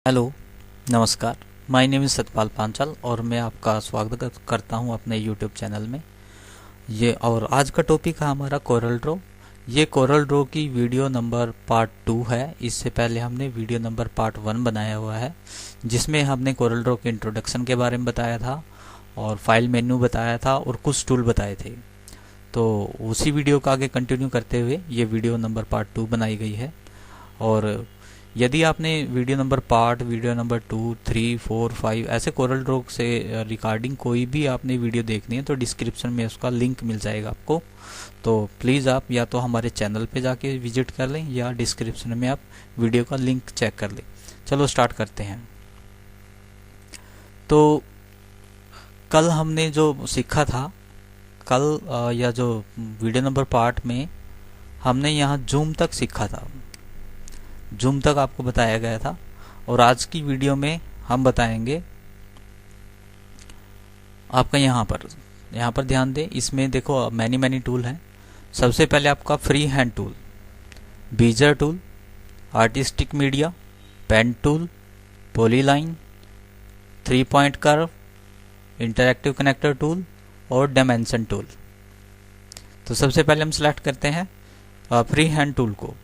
Hello, नमस्कार। My name is Satpal Panchal और मैं आपका स्वागत करता हूं अपने यूट्यूब चैनल में। और आज का टॉपिक है हमारा कोरल ड्रॉ। ये कोरल ड्रॉ की वीडियो नंबर पार्ट 2 है। इससे पहले हमने वीडियो नंबर पार्ट 1 बनाया हुआ है, जिसमें हमने कोरल ड्रॉ के इंट्रोडक्शन के बारे में बताया था और फाइल मेन्यू बताया था और कुछ टूल बताए थे। तो उसी वीडियो का आगे कंटिन्यू करते हुए ये वीडियो नंबर पार्ट 2 बनाई गई है। और यदि आपने वीडियो नंबर 2, 3, 4, 5 ऐसे कोरल ड्रॉ से रिकॉर्डिंग कोई भी आपने वीडियो देखनी है तो डिस्क्रिप्शन में उसका लिंक मिल जाएगा आपको। तो प्लीज़ आप या तो हमारे चैनल पे जाके विजिट कर लें या डिस्क्रिप्शन में आप वीडियो का लिंक चेक कर लें। चलो स्टार्ट करते हैं। तो कल हमने जो सीखा था, या जो वीडियो नंबर पार्ट में हमने यहाँ जूम तक सीखा था, जूम तक आपको बताया गया था। और आज की वीडियो में हम बताएंगे आपका यहाँ पर ध्यान दें। इसमें देखो मैनी टूल हैं। सबसे पहले आपका free hand tool, bezier tool, artistic media, pen tool, polyline, 3 point curve, interactive connector tool और डायमेंशन टूल। तो सबसे पहले हम सेलेक्ट करते हैं फ्री हैंड टूल को।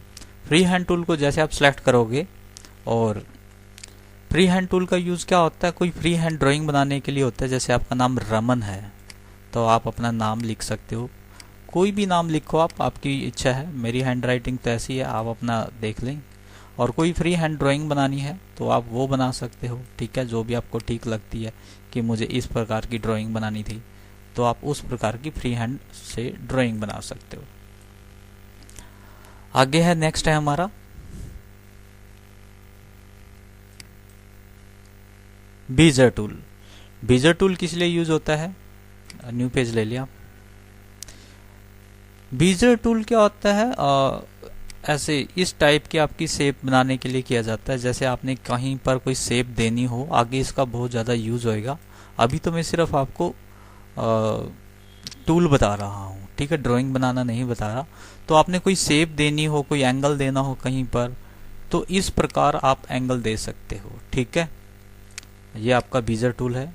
फ्री हैंड टूल को जैसे आप सेलेक्ट करोगे, और फ्री हैंड टूल का यूज़ क्या होता है, कोई फ्री हैंड ड्राइंग बनाने के लिए होता है। जैसे आपका नाम रमन है तो आप अपना नाम लिख सकते हो, कोई भी नाम लिखो आप, आपकी इच्छा है। मेरी हैंड राइटिंग तो ऐसी है, आप अपना देख लें। और कोई फ्री हैंड ड्राइंग बनानी है तो आप वो बना सकते हो, ठीक है। जो भी आपको ठीक लगती है कि मुझे इस प्रकार की ड्राइंग बनानी थी, तो आप उस प्रकार की फ्री हैंड से ड्राइंग बना सकते हो। आगे है, नेक्स्ट है हमारा बीजर टूल। बीजर टूल किस लिए यूज होता है, न्यू पेज ले लिया। बीजर टूल क्या होता है, ऐसे इस टाइप की आपकी शेप बनाने के लिए किया जाता है। जैसे आपने कहीं पर कोई शेप देनी हो, आगे इसका बहुत ज़्यादा यूज होएगा। अभी तो मैं सिर्फ आपको टूल बता रहा हूँ, ठीक है, ड्राइंग बनाना नहीं बता रहा। तो आपने कोई शेप देनी हो, कोई एंगल देना हो कहीं पर, तो इस प्रकार आप एंगल दे सकते हो, ठीक है। ये आपका बीजर टूल है।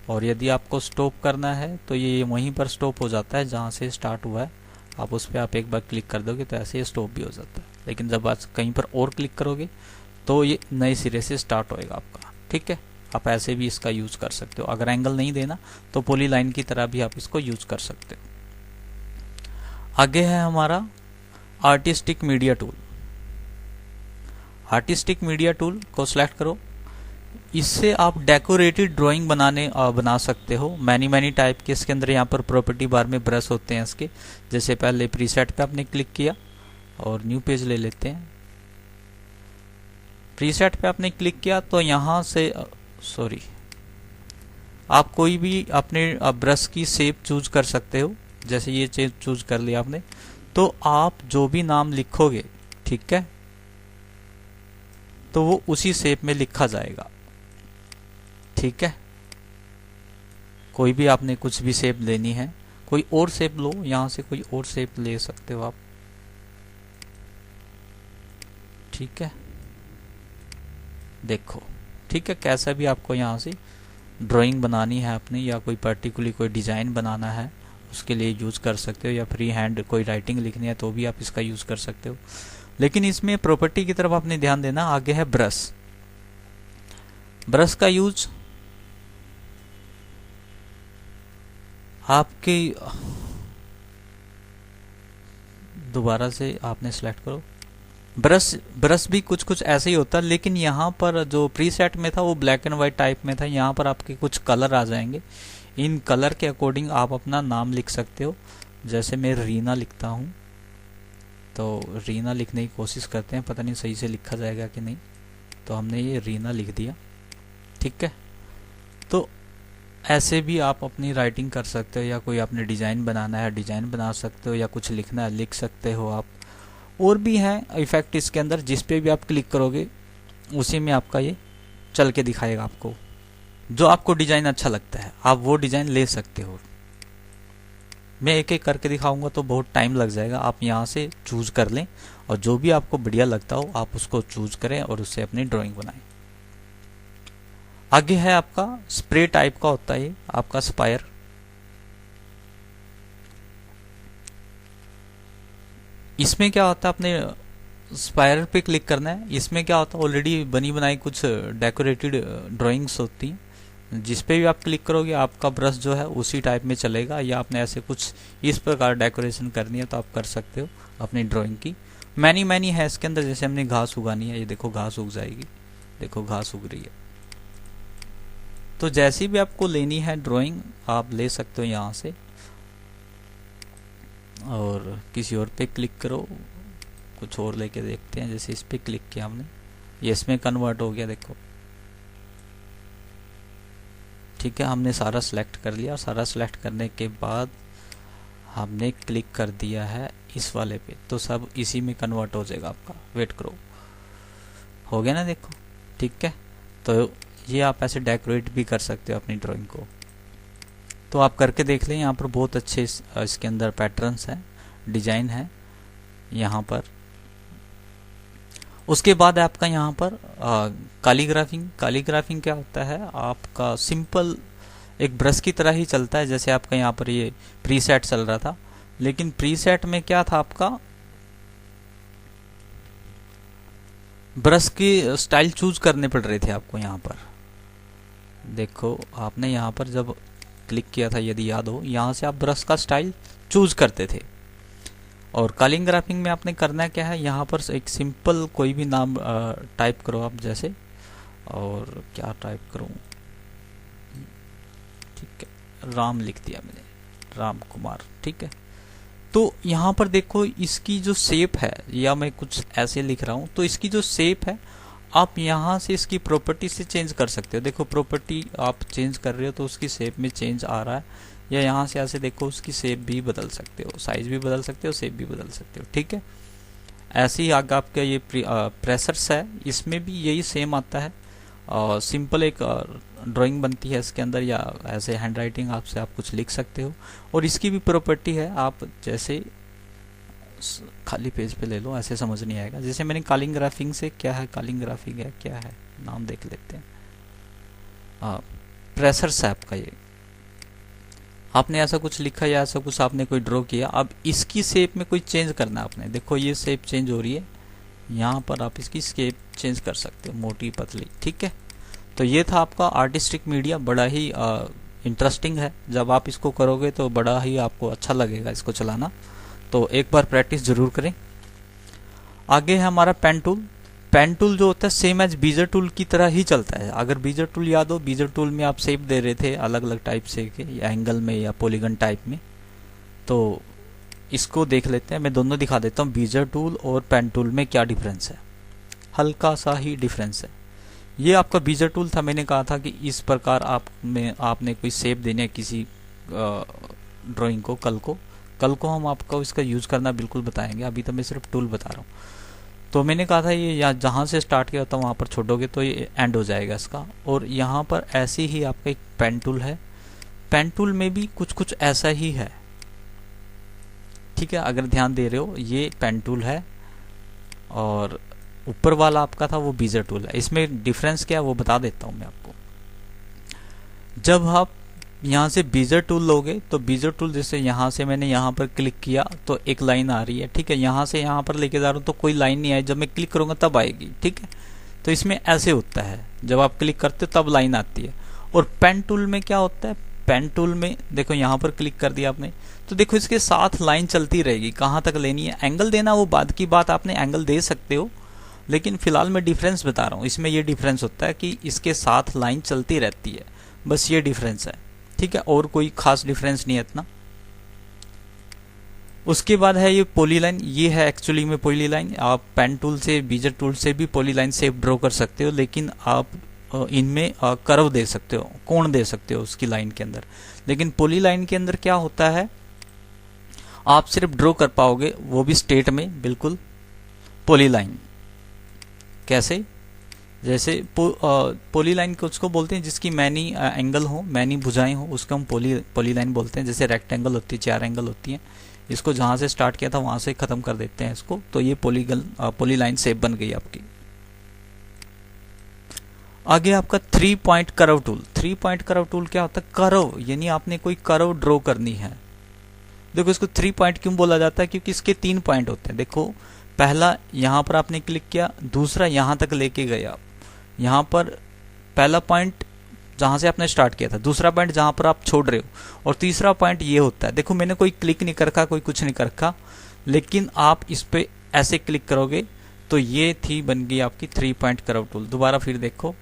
और यदि आपको स्टॉप करना है तो ये वहीं पर स्टॉप हो जाता है जहाँ से स्टार्ट हुआ है। आप उस पर आप एक बार क्लिक कर दोगे तो ऐसे ही स्टॉप भी हो जाता है। लेकिन जब आप कहीं पर और क्लिक करोगे तो ये नए सिरे से स्टार्ट होएगा आपका, ठीक है। आप ऐसे भी इसका यूज कर सकते हो। अगर एंगल नहीं देना तो पॉली लाइन की तरह भी आप इसको यूज कर सकते हो। आगे है हमारा artistic media tool. Artistic media tool को सिलेक्ट करो। इससे आप डेकोरेटेड ड्राइंग बना सकते हो। मैनी टाइप के इसके अंदर यहाँ पर प्रॉपर्टी बार में ब्रश होते हैं इसके। जैसे पहले प्रीसेट पे आपने क्लिक किया और न्यू पेज ले लेते हैं। प्रीसेट पे आपने क्लिक किया तो यहाँ से आप कोई भी अपने ब्रश की शेप चूज कर सकते हो। जैसे ये चूज कर लिया आपने, तो आप जो भी नाम लिखोगे, ठीक है, तो वो उसी शेप में लिखा जाएगा, ठीक है। कोई भी आपने कुछ भी शेप लेनी है, कोई और शेप लो, यहां से कोई और शेप ले सकते हो आप, ठीक है। देखो, ठीक है, कैसा भी आपको यहाँ से ड्राइंग बनानी है अपने, या कोई पर्टिकुलर कोई डिजाइन बनाना है, उसके लिए यूज कर सकते हो। या फ्री हैंड कोई राइटिंग लिखनी है तो भी आप इसका यूज कर सकते हो। लेकिन इसमें प्रॉपर्टी की तरफ आपने ध्यान देना। आगे है ब्रश। ब्रश का यूज आपके, दोबारा से आपने सेलेक्ट करो। ब्रश भी कुछ ऐसे ही होता है, लेकिन यहाँ पर जो प्रीसेट में था वो ब्लैक एंड व्हाइट टाइप में था। यहाँ पर आपके कुछ कलर आ जाएंगे। इन कलर के अकॉर्डिंग आप अपना नाम लिख सकते हो। जैसे मैं रीना लिखता हूँ, तो रीना लिखने की कोशिश करते हैं, पता नहीं सही से लिखा जाएगा कि नहीं। तो हमने ये रीना लिख दिया, ठीक है। तो ऐसे भी आप अपनी राइटिंग कर सकते हो, या कोई आपने डिज़ाइन बनाना है डिज़ाइन बना सकते हो, या कुछ लिखना है लिख सकते हो आप। और भी हैं इफेक्ट इसके अंदर, जिस पे भी आप क्लिक करोगे उसी में आपका ये चल के दिखाएगा आपको। जो आपको डिज़ाइन अच्छा लगता है आप वो डिज़ाइन ले सकते हो। मैं एक एक करके दिखाऊंगा तो बहुत टाइम लग जाएगा। आप यहाँ से चूज कर लें और जो भी आपको बढ़िया लगता हो आप उसको चूज करें और उससे अपनी ड्राइंग बनाएं। आगे है आपका स्प्रे टाइप का होता है ये आपका स्पायर। इसमें क्या होता है, अपने स्पायर पे क्लिक करना है। इसमें क्या होता है, ऑलरेडी बनी बनाई कुछ डेकोरेटेड ड्राइंग्स होती हैं, जिस पे भी आप क्लिक करोगे आपका ब्रश जो है उसी टाइप में चलेगा। या आपने ऐसे कुछ इस प्रकार डेकोरेशन करनी है तो आप कर सकते हो अपनी ड्राइंग की। मैनी है इसके अंदर, जैसे हमने घास उगानी है, ये देखो घास उग जाएगी, देखो घास उग रही है। तो जैसी भी आपको लेनी है ड्राइंग आप ले सकते हो यहाँ से, और किसी और पे क्लिक करो, कुछ और लेके देखते हैं। जैसे इस पे क्लिक किया हमने, ये इसमें कन्वर्ट हो गया देखो, ठीक है। हमने सारा सिलेक्ट कर लिया, सारा सिलेक्ट करने के बाद हमने क्लिक कर दिया है इस वाले पे, तो सब इसी में कन्वर्ट हो जाएगा आपका। वेट करो, हो गया ना, देखो ठीक है। तो ये आप ऐसे डेकोरेट भी कर सकते हो अपनी ड्राइंग को। तो आप करके देख लें, यहाँ पर बहुत अच्छे इसके अंदर पैटर्न्स हैं, डिजाइन है यहाँ पर। उसके बाद आपका यहाँ पर कालीग्राफिंग क्या होता है, आपका सिंपल एक ब्रश की तरह ही चलता है। जैसे आपका यहाँ पर ये प्रीसेट चल रहा था, लेकिन प्रीसेट में क्या था, आपका ब्रश की स्टाइल चूज करने पड़ रहे थे आपको। यहाँ पर देखो, आपने यहाँ पर जब क्लिक किया था, यदि याद हो, यहाँ से आप ब्रश का स्टाइल चूज करते थे। और कालीग्राफिंग में आपने करना क्या है, यहाँ पर एक सिंपल कोई भी नाम टाइप करो आप, जैसे, और क्या टाइप करूँ, ठीक है, राम लिख दिया मैंने, राम कुमार, ठीक है। तो यहाँ पर देखो इसकी जो शेप है, या मैं कुछ ऐसे लिख रहा हूँ, तो इसकी जो शेप है आप यहाँ से इसकी प्रॉपर्टी से चेंज कर सकते हो। देखो प्रॉपर्टी आप चेंज कर रहे हो तो उसकी शेप में चेंज आ रहा है, या यहाँ से ऐसे देखो उसकी शेप भी बदल सकते हो, साइज भी बदल सकते हो, शेप भी बदल सकते हो, ठीक है। ऐसे ही आगे आपका ये प्रेशर्स है, इसमें भी यही सेम आता है। सिंपल एक ड्राइंग बनती है इसके अंदर, या ऐसे हैंड राइटिंग आपसे आप कुछ लिख सकते हो। और इसकी भी प्रॉपर्टी है, आप जैसे खाली पेज पे ले लो, ऐसे समझ नहीं आएगा। जैसे मैंने कालीग्राफिंग से, क्या है कालीग्राफिंग है, क्या है नाम देख लेते हैं, प्रेशर्स है आपका ये। आपने ऐसा कुछ लिखा या ऐसा कुछ आपने कोई ड्रॉ किया, अब इसकी शेप में कोई चेंज करना है आपने, देखो ये शेप चेंज हो रही है, यहाँ पर आप इसकी शेप चेंज कर सकते हो, मोटी पतली, ठीक है। तो ये था आपका आर्टिस्टिक मीडिया, बड़ा ही इंटरेस्टिंग है। जब आप इसको करोगे तो बड़ा ही आपको अच्छा लगेगा इसको चलाना, तो एक बार प्रैक्टिस जरूर करें। आगे है हमारा पेन टूल। पेन टूल जो होता है सेम एज बीजर टूल की तरह ही चलता है। अगर बीजर टूल याद हो, बीजर टूल में आप शेप दे रहे थे अलग अलग टाइप से के, या एंगल में या पॉलीगन टाइप में। तो इसको देख लेते हैं, मैं दोनों दिखा देता हूँ, बीजर टूल और पेन टूल में क्या डिफरेंस है। हल्का सा ही डिफरेंस है। ये आपका बीजर टूल था, मैंने कहा था कि इस प्रकार आपने कोई शेप देने किसी ड्राइंग को। कल को हम आपको इसका यूज करना बिल्कुल बताएंगे, अभी तो मैं सिर्फ टूल बता रहा हूँ। तो मैंने कहा था ये या जहाँ से स्टार्ट किया था वहाँ पर छोड़ोगे तो ये एंड हो जाएगा इसका। और यहाँ पर ऐसे ही आपका एक पेन टूल है, पेन टूल में भी कुछ ऐसा ही है, ठीक है। अगर ध्यान दे रहे हो, ये पेन टूल है और ऊपर वाला आपका था वो बीजर टूल है। इसमें डिफरेंस क्या है वो बता देता हूँ मैं आपको। जब आप यहाँ से बीजर टूल लोगे तो बीजर टूल, जैसे यहाँ से मैंने यहाँ पर क्लिक किया तो एक लाइन आ रही है, ठीक है। यहाँ से यहाँ पर लेके जा रहा हूँ तो कोई लाइन नहीं आई, जब मैं क्लिक करूँगा तब आएगी, ठीक है। तो इसमें ऐसे होता है, जब आप क्लिक करते हो तब लाइन आती है। और पेन टूल में क्या होता है, पेन टूल में देखो यहाँ पर क्लिक कर दिया आपने, तो देखो इसके साथ लाइन चलती रहेगी। कहाँ तक लेनी है, एंगल देना वो बाद की बात, आपने एंगल दे सकते हो, लेकिन फिलहाल मैं डिफरेंस बता रहा हूँ। इसमें ये डिफरेंस होता है कि इसके साथ लाइन चलती रहती है, बस ये डिफरेंस है, ठीक है। और कोई खास डिफरेंस नहीं है इतना। उसके बाद है ये पॉलीलाइन, ये है एक्चुअली में पॉलीलाइन। आप पेन टूल से, बीजर टूल से भी पॉलीलाइन शेप ड्रॉ कर सकते हो, लेकिन आप इनमें कर्व दे सकते हो, कोण दे सकते हो उसकी लाइन के अंदर। लेकिन पॉलीलाइन के अंदर क्या होता है, आप सिर्फ ड्रॉ कर पाओगे, वो भी स्ट्रेट में बिल्कुल पॉलीलाइन। कैसे, जैसे पॉलीलाइन को उसको बोलते हैं जिसकी मैनी एंगल हो, मैनी भुजाएं हो, उसको हम पॉलीलाइन बोलते हैं। जैसे रेक्टेंगल होती है, 4 एंगल होती हैं, इसको जहाँ से स्टार्ट किया था वहाँ से ख़त्म कर देते हैं इसको, तो ये पॉलीलाइन शेप बन गई आपकी। आगे आपका 3 point curve tool. 3 point curve tool क्या होता है? कर्व, यानी आपने कोई कर्व ड्रॉ करनी है। देखो इसको 3 पॉइंट क्यों बोला जाता है? क्योंकि इसके 3 पॉइंट होते हैं। देखो पहला यहां पर आपने क्लिक किया, दूसरा यहां तक लेके गए आप, यहां पर पहला पॉइंट जहां से आपने स्टार्ट किया था, दूसरा पॉइंट जहां पर आप छोड़ रहे हो, और तीसरा पॉइंट ये होता है। देखो मैंने कोई क्लिक नहीं कर रखा, कोई कुछ नहीं कर रखा, लेकिन आप इस पे ऐसे क्लिक करोगे तो ये थी बन गई आपकी 3 पॉइंट कर्व टूल। दोबारा फिर देखो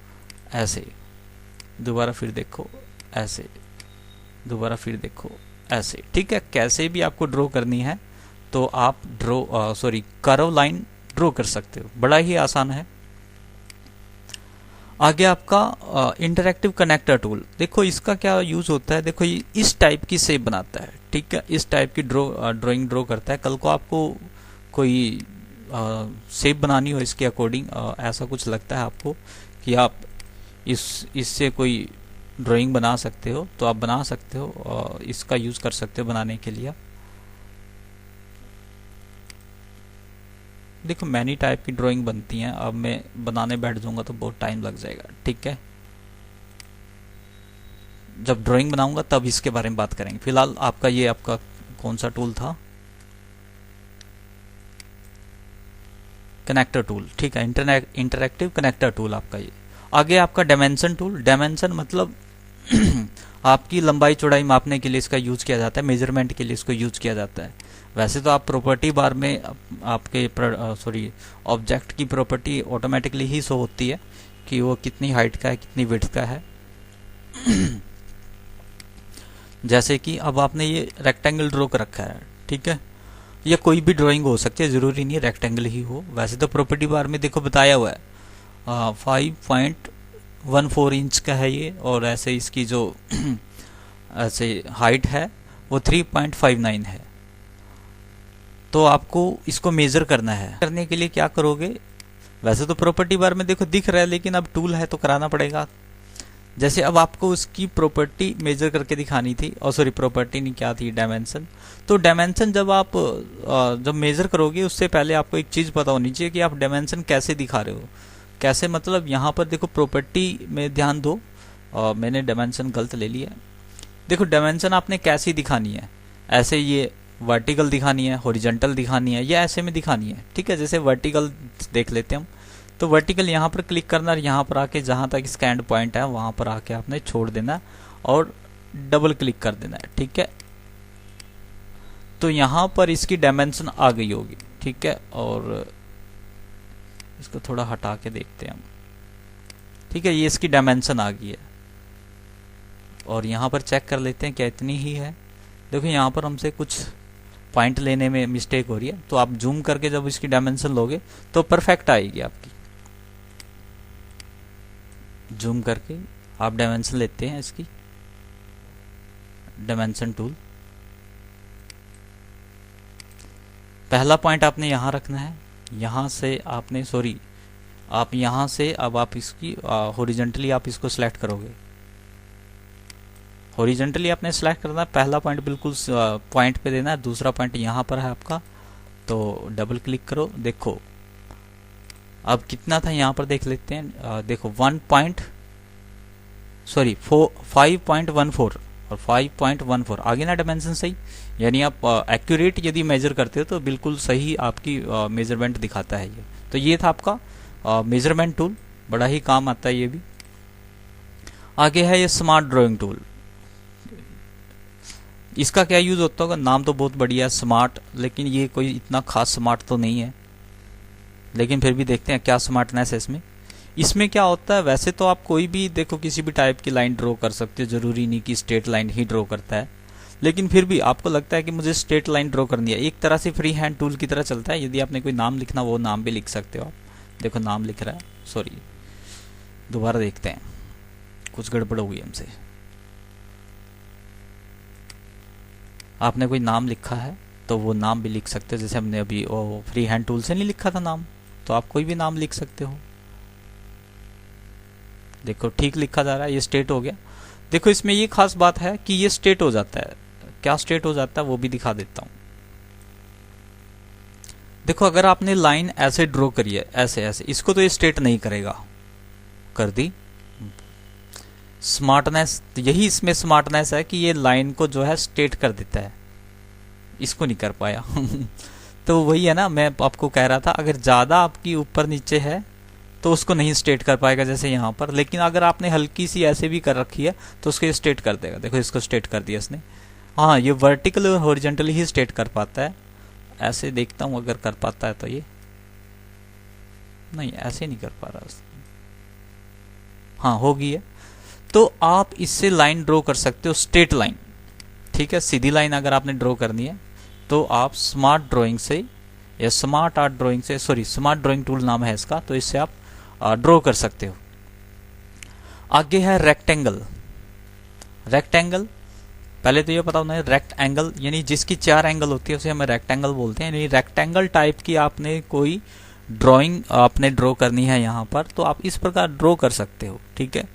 ऐसे, दोबारा फिर देखो ऐसे, दोबारा फिर देखो ऐसे। ठीक है, कैसे भी आपको ड्रॉ करनी है तो आप कर्व लाइन ड्रॉ कर सकते हो, बड़ा ही आसान है। आगे आपका इंटरैक्टिव कनेक्टर टूल। देखो इसका क्या यूज होता है? देखो ये इस टाइप की शेप बनाता है। ठीक है, इस टाइप की ड्राइंग ड्रॉ करता है। कल को आपको कोई शेप बनानी हो इसके अकॉर्डिंग, ऐसा कुछ लगता है आपको कि आप इससे कोई ड्राइंग बना सकते हो, तो आप बना सकते हो, इसका यूज कर सकते हो बनाने के लिए। देखो मैनी टाइप की ड्राइंग बनती हैं, अब मैं बनाने बैठ जाऊंगा तो बहुत टाइम लग जाएगा। ठीक है, जब ड्राइंग बनाऊंगा तब इसके बारे में बात करेंगे। फिलहाल आपका ये आपका कौन सा टूल था? Connector tool. ठीक है, इंटरैक्टिव कनेक्टर टूल आपका ये। आगे आपका डायमेंशन टूल। डायमेंशन मतलब आपकी लंबाई चौड़ाई मापने के लिए इसका यूज किया जाता है, मेजरमेंट के लिए इसको यूज किया जाता है। वैसे तो आप प्रॉपर्टी बार में आपके ऑब्जेक्ट की प्रॉपर्टी ऑटोमेटिकली ही शो होती है कि वो कितनी हाइट का है, कितनी विड्थ का है। जैसे कि अब आपने ये रेक्टेंगल ड्रॉ कर रखा है, ठीक है, या कोई भी ड्राइंग हो सकती है, जरूरी नहीं है रेक्टेंगल ही हो। वैसे तो प्रॉपर्टी बार में देखो बताया हुआ है 5.14 इंच का है ये, और ऐसे इसकी जो ऐसे हाइट है वो 3.59 है। तो आपको इसको मेजर करना है। करने के लिए क्या करोगे? वैसे तो प्रॉपर्टी बार में देखो दिख रहा है, लेकिन अब टूल है तो कराना पड़ेगा। जैसे अब आपको उसकी प्रॉपर्टी मेजर करके दिखानी थी, और प्रॉपर्टी नहीं, क्या थी, डायमेंशन। तो डायमेंशन जब आप जब मेजर करोगे उससे पहले आपको एक चीज पता होनी चाहिए कि आप डायमेंशन कैसे दिखा रहे हो। कैसे मतलब यहाँ पर देखो प्रॉपर्टी में ध्यान दो, मैंने डायमेंशन गलत ले लिया। देखो डायमेंशन आपने कैसी दिखानी है, ऐसे ये वर्टिकल दिखानी है, हॉरिजॉन्टल दिखानी है, या ऐसे में दिखानी है। ठीक है, जैसे वर्टिकल देख लेते हैं हम, तो वर्टिकल यहाँ पर क्लिक करना, और यहाँ पर आके जहाँ तक इसका एंड पॉइंट है वहाँ पर आके आपने छोड़ देना और डबल क्लिक कर देना है। ठीक है, तो यहाँ पर इसकी डायमेंशन आ गई होगी। ठीक है, और इसको थोड़ा हटा के देखते हैं हम। ठीक है, ये इसकी डायमेंशन आ गई है, और यहाँ पर चेक कर लेते हैं क्या इतनी ही है। देखो यहाँ पर हमसे कुछ पॉइंट लेने में मिस्टेक हो रही है, तो आप जूम करके जब इसकी डायमेंशन लोगे तो परफेक्ट आएगी आपकी। जूम करके आप डायमेंशन लेते हैं इसकी, डायमेंशन टूल। पहला पॉइंट आपने यहाँ रखना है, यहाँ से आपने आप यहाँ से अब आप इसकी हॉरिजॉन्टली आप इसको सिलेक्ट करोगे। हॉरिजॉन्टली आपने सेलेक्ट करना है, पहला पॉइंट बिल्कुल पॉइंट पे देना है, दूसरा पॉइंट यहाँ पर है आपका, तो डबल क्लिक करो। देखो अब कितना था यहाँ पर देख लेते हैं। देखो 5.14 और 5.14 आगे ना डायमेंशन सही, यानी आप एक्यूरेट यदि मेजर करते हो तो बिल्कुल सही आपकी मेजरमेंट दिखाता है ये। तो ये था आपका मेजरमेंट टूल, बड़ा ही काम आता है ये भी। आगे है ये स्मार्ट ड्राइंग टूल। इसका क्या यूज होता होगा? नाम तो बहुत बढ़िया है स्मार्ट, लेकिन ये कोई इतना खास स्मार्ट तो नहीं है, लेकिन फिर भी देखते हैं क्या स्मार्टनेस है इसमें। इसमें क्या होता है, वैसे तो आप कोई भी देखो किसी भी टाइप की लाइन ड्रॉ कर सकते हो, जरूरी नहीं कि स्ट्रेट लाइन ही ड्रॉ करता है, लेकिन फिर भी आपको लगता है कि मुझे स्ट्रेट लाइन ड्रॉ करनी है, एक तरह से फ्री हैंड टूल की तरह चलता है। यदि आपने कोई नाम लिखना वो नाम भी लिख सकते हो आप। देखो नाम लिख रहा है, दोबारा देखते हैं, कुछ गड़बड़ हुई हमसे। आपने कोई नाम लिखा है तो वो नाम भी लिख सकते हो, जैसे हमने अभी फ्री हैंड टूल से नहीं लिखा था नाम, तो आप कोई भी नाम लिख सकते हो। देखो ठीक लिखा जा रहा है, ये स्ट्रेट हो गया। देखो इसमें ये खास बात है कि ये स्ट्रेट हो जाता है। क्या स्ट्रेट हो जाता है वो भी दिखा देता हूं। देखो अगर आपने लाइन ऐसे ड्रॉ करी है, ऐसे ऐसे, इसको तो ये स्ट्रेट नहीं करेगा, कर दी, स्मार्टनेस, यही इसमें स्मार्टनेस है कि ये लाइन को जो है स्ट्रेट कर देता है, इसको नहीं कर पाया तो वही है ना, मैं आपको कह रहा था अगर ज़्यादा आपकी ऊपर नीचे है तो उसको नहीं स्ट्रेट कर पाएगा जैसे यहाँ पर, लेकिन अगर आपने हल्की सी ऐसे भी कर रखी है तो उसको स्ट्रेट कर देगा। देखो इसको स्ट्रेट कर दिया इसने। हाँ, ये वर्टिकल और हॉरिजॉन्टली ही स्ट्रेट कर पाता है। ऐसे देखता हूँ अगर कर पाता है तो, ये नहीं ऐसे नहीं कर पा रहा। हाँ, हो गई है। तो आप इससे लाइन ड्रॉ कर सकते हो, स्ट्रेट लाइन। ठीक है, सीधी लाइन अगर आपने ड्रॉ करनी है तो आप स्मार्ट ड्राइंग से या स्मार्ट आर्ट ड्राइंग से, सॉरी स्मार्ट ड्राइंग टूल नाम है इसका, तो इससे आप ड्रॉ कर सकते हो। आगे है रेक्टेंगल। रेक्टेंगल पहले तो ये पता होना है, रेक्ट एंगल यानी जिसकी 4 एंगल होती है उसे हमें रेक्टेंगल बोलते हैं। यानी रेक्टेंगल टाइप की आपने कोई ड्राइंग आपने ड्रॉ करनी है यहाँ पर, तो आप इस प्रकार ड्रॉ कर सकते हो। ठीक है,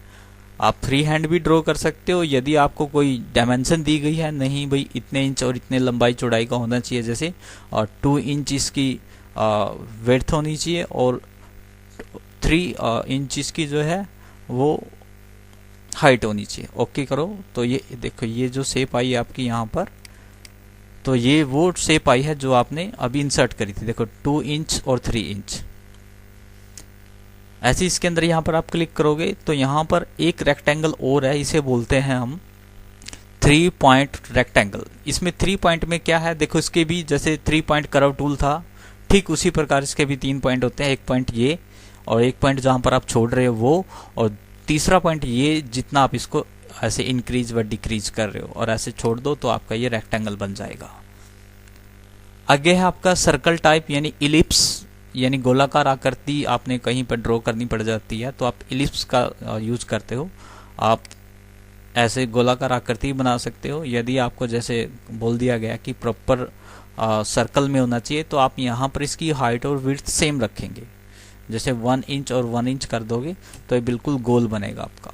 आप फ्री हैंड भी ड्रॉ कर सकते हो। यदि आपको कोई डायमेंशन दी गई है, नहीं भाई इतने इंच और इतने लंबाई चौड़ाई का होना चाहिए, जैसे और 2 इंच इसकी विड्थ होनी चाहिए और 3 इंच इसकी जो है वो हाइट होनी चाहिए। ओके करो, तो ये देखो ये जो शेप आई है आपकी यहाँ पर, तो ये वो शेप आई है जो आपने अभी इंसर्ट करी थी। देखो 2 इंच और 3 इंच। ऐसे इसके अंदर यहाँ पर आप क्लिक करोगे तो यहाँ पर एक रेक्टेंगल और है, इसे बोलते हैं हम 3 पॉइंट रेक्टेंगल। इसमें 3 पॉइंट में क्या है, देखो इसके भी जैसे 3 पॉइंट कर्व टूल था, ठीक उसी प्रकार इसके भी 3 पॉइंट होते हैं। एक पॉइंट ये और एक पॉइंट जहाँ पर आप छोड़ रहे हो वो, और तीसरा पॉइंट ये, जितना आप इसको ऐसे इंक्रीज व डिक्रीज कर रहे हो और ऐसे छोड़ दो तो आपका ये रेक्टेंगल बन जाएगा। आगे है आपका सर्कल टाइप यानी इलिप्स, यानी गोलाकार आकृति आपने कहीं पर ड्रॉ करनी पड़ जाती है तो आप इलिप्स का यूज करते हो। आप ऐसे गोलाकार आकृति बना सकते हो। यदि आपको जैसे बोल दिया गया कि प्रॉपर सर्कल में होना चाहिए तो आप यहाँ पर इसकी हाइट और विड्थ सेम रखेंगे। जैसे 1 इंच और 1 इंच कर दोगे तो ये बिल्कुल गोल बनेगा आपका।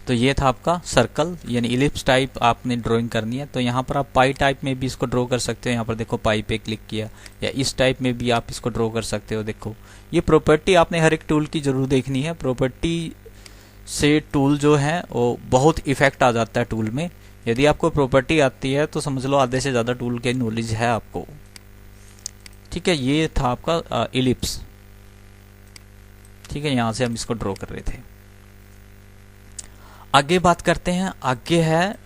तो ये था आपका सर्कल यानी इलिप्स टाइप आपने ड्राइंग करनी है। तो यहाँ पर आप पाई टाइप में भी इसको ड्रॉ कर सकते हो। यहाँ पर देखो पाई पे क्लिक किया, या इस टाइप में भी आप इसको ड्रॉ कर सकते हो। देखो ये प्रॉपर्टी आपने हर एक टूल की जरूर देखनी है। प्रॉपर्टी से टूल जो है वो बहुत इफेक्ट आ जाता है टूल में। यदि आपको प्रॉपर्टी आती है तो समझ लो आधे से ज़्यादा टूल के नॉलेज है आपको। ठीक है, ये था आपका इलिप्स। ठीक है, यहाँ से हम इसको ड्रॉ कर रहे थे। आगे बात करते हैं, आगे है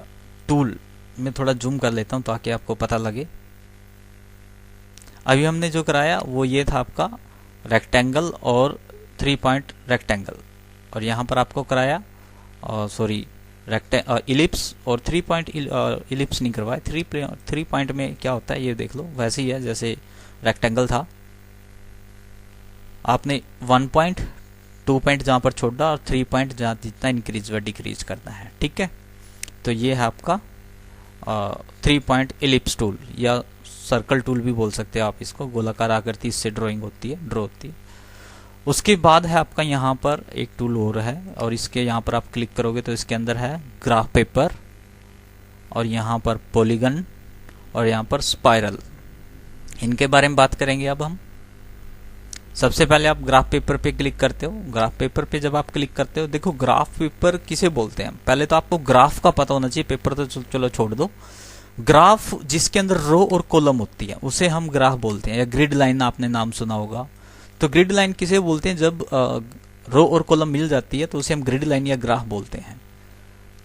टूल। मैं थोड़ा जूम कर लेता हूं ताकि आपको पता लगे। अभी हमने जो कराया वो ये था आपका रेक्टेंगल और 3 पॉइंट रेक्टेंगल, और यहाँ पर आपको कराया सॉरी इलिप्स और 3 पॉइंट इलिप्स नहीं करवाया। 3 पॉइंट में क्या होता है ये देख लो, वैसे ही है जैसे रेक्टेंगल था। आपने 1 पॉइंट 2 पॉइंट जहाँ पर छोड़ा और 3 पॉइंट जहाँ जितना इंक्रीज व डिक्रीज करना है। ठीक है, तो ये है आपका 3 पॉइंट इलिप्स टूल या सर्कल टूल भी बोल सकते हो आप इसको। गोलाकार आकृति इससे ड्राइंग होती है, ड्रॉ होती है। उसके बाद है आपका यहाँ पर एक टूल और है, और इसके यहाँ पर आप क्लिक करोगे तो इसके अंदर है ग्राफ पेपर, और यहाँ पर पॉलीगन, और यहाँ पर स्पाइरल। इनके बारे में बात करेंगे अब हम। सबसे पहले आप ग्राफ पेपर पे क्लिक करते हो। ग्राफ पेपर पे जब आप क्लिक करते हो, देखो ग्राफ पेपर किसे बोलते हैं, पहले तो आपको ग्राफ का पता होना चाहिए। पेपर तो चलो छोड़ दो। ग्राफ जिसके अंदर रो और कॉलम होती है उसे हम ग्राफ बोलते हैं, या ग्रिड लाइन आपने नाम सुना होगा। तो ग्रिड लाइन किसे बोलते हैं, जब रो और कॉलम मिल जाती है तो उसे हम ग्रिड लाइन या ग्राफ बोलते हैं।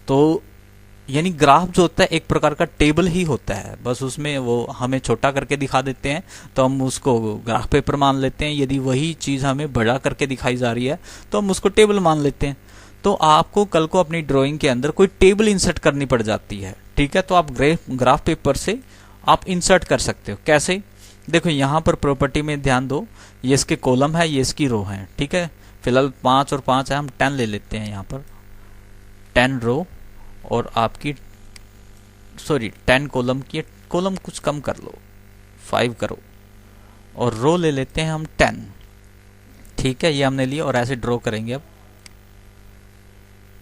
तो यानी ग्राफ जो होता है एक प्रकार का टेबल ही होता है, बस उसमें वो हमें छोटा करके दिखा देते हैं तो हम उसको ग्राफ पेपर मान लेते हैं। यदि वही चीज़ हमें बड़ा करके दिखाई जा रही है तो हम उसको टेबल मान लेते हैं। तो आपको कल को अपनी ड्राइंग के अंदर कोई टेबल इंसर्ट करनी पड़ जाती है। ठीक है, तो आप ग्राफ पेपर से आप इंसर्ट कर सकते हो। कैसे, देखो यहाँ पर प्रॉपर्टी में ध्यान दो, ये इसके कॉलम है, ये इसकी रो है। ठीक है, फिलहाल 5 और 5 है, हम 10 ले लेते हैं। यहाँ पर 10 रो और आपकी 10 कॉलम की, कॉलम कुछ कम कर लो, 5 करो, और रो ले लेते हैं हम 10। ठीक है, ये हमने लिया और ऐसे ड्रॉ करेंगे अब।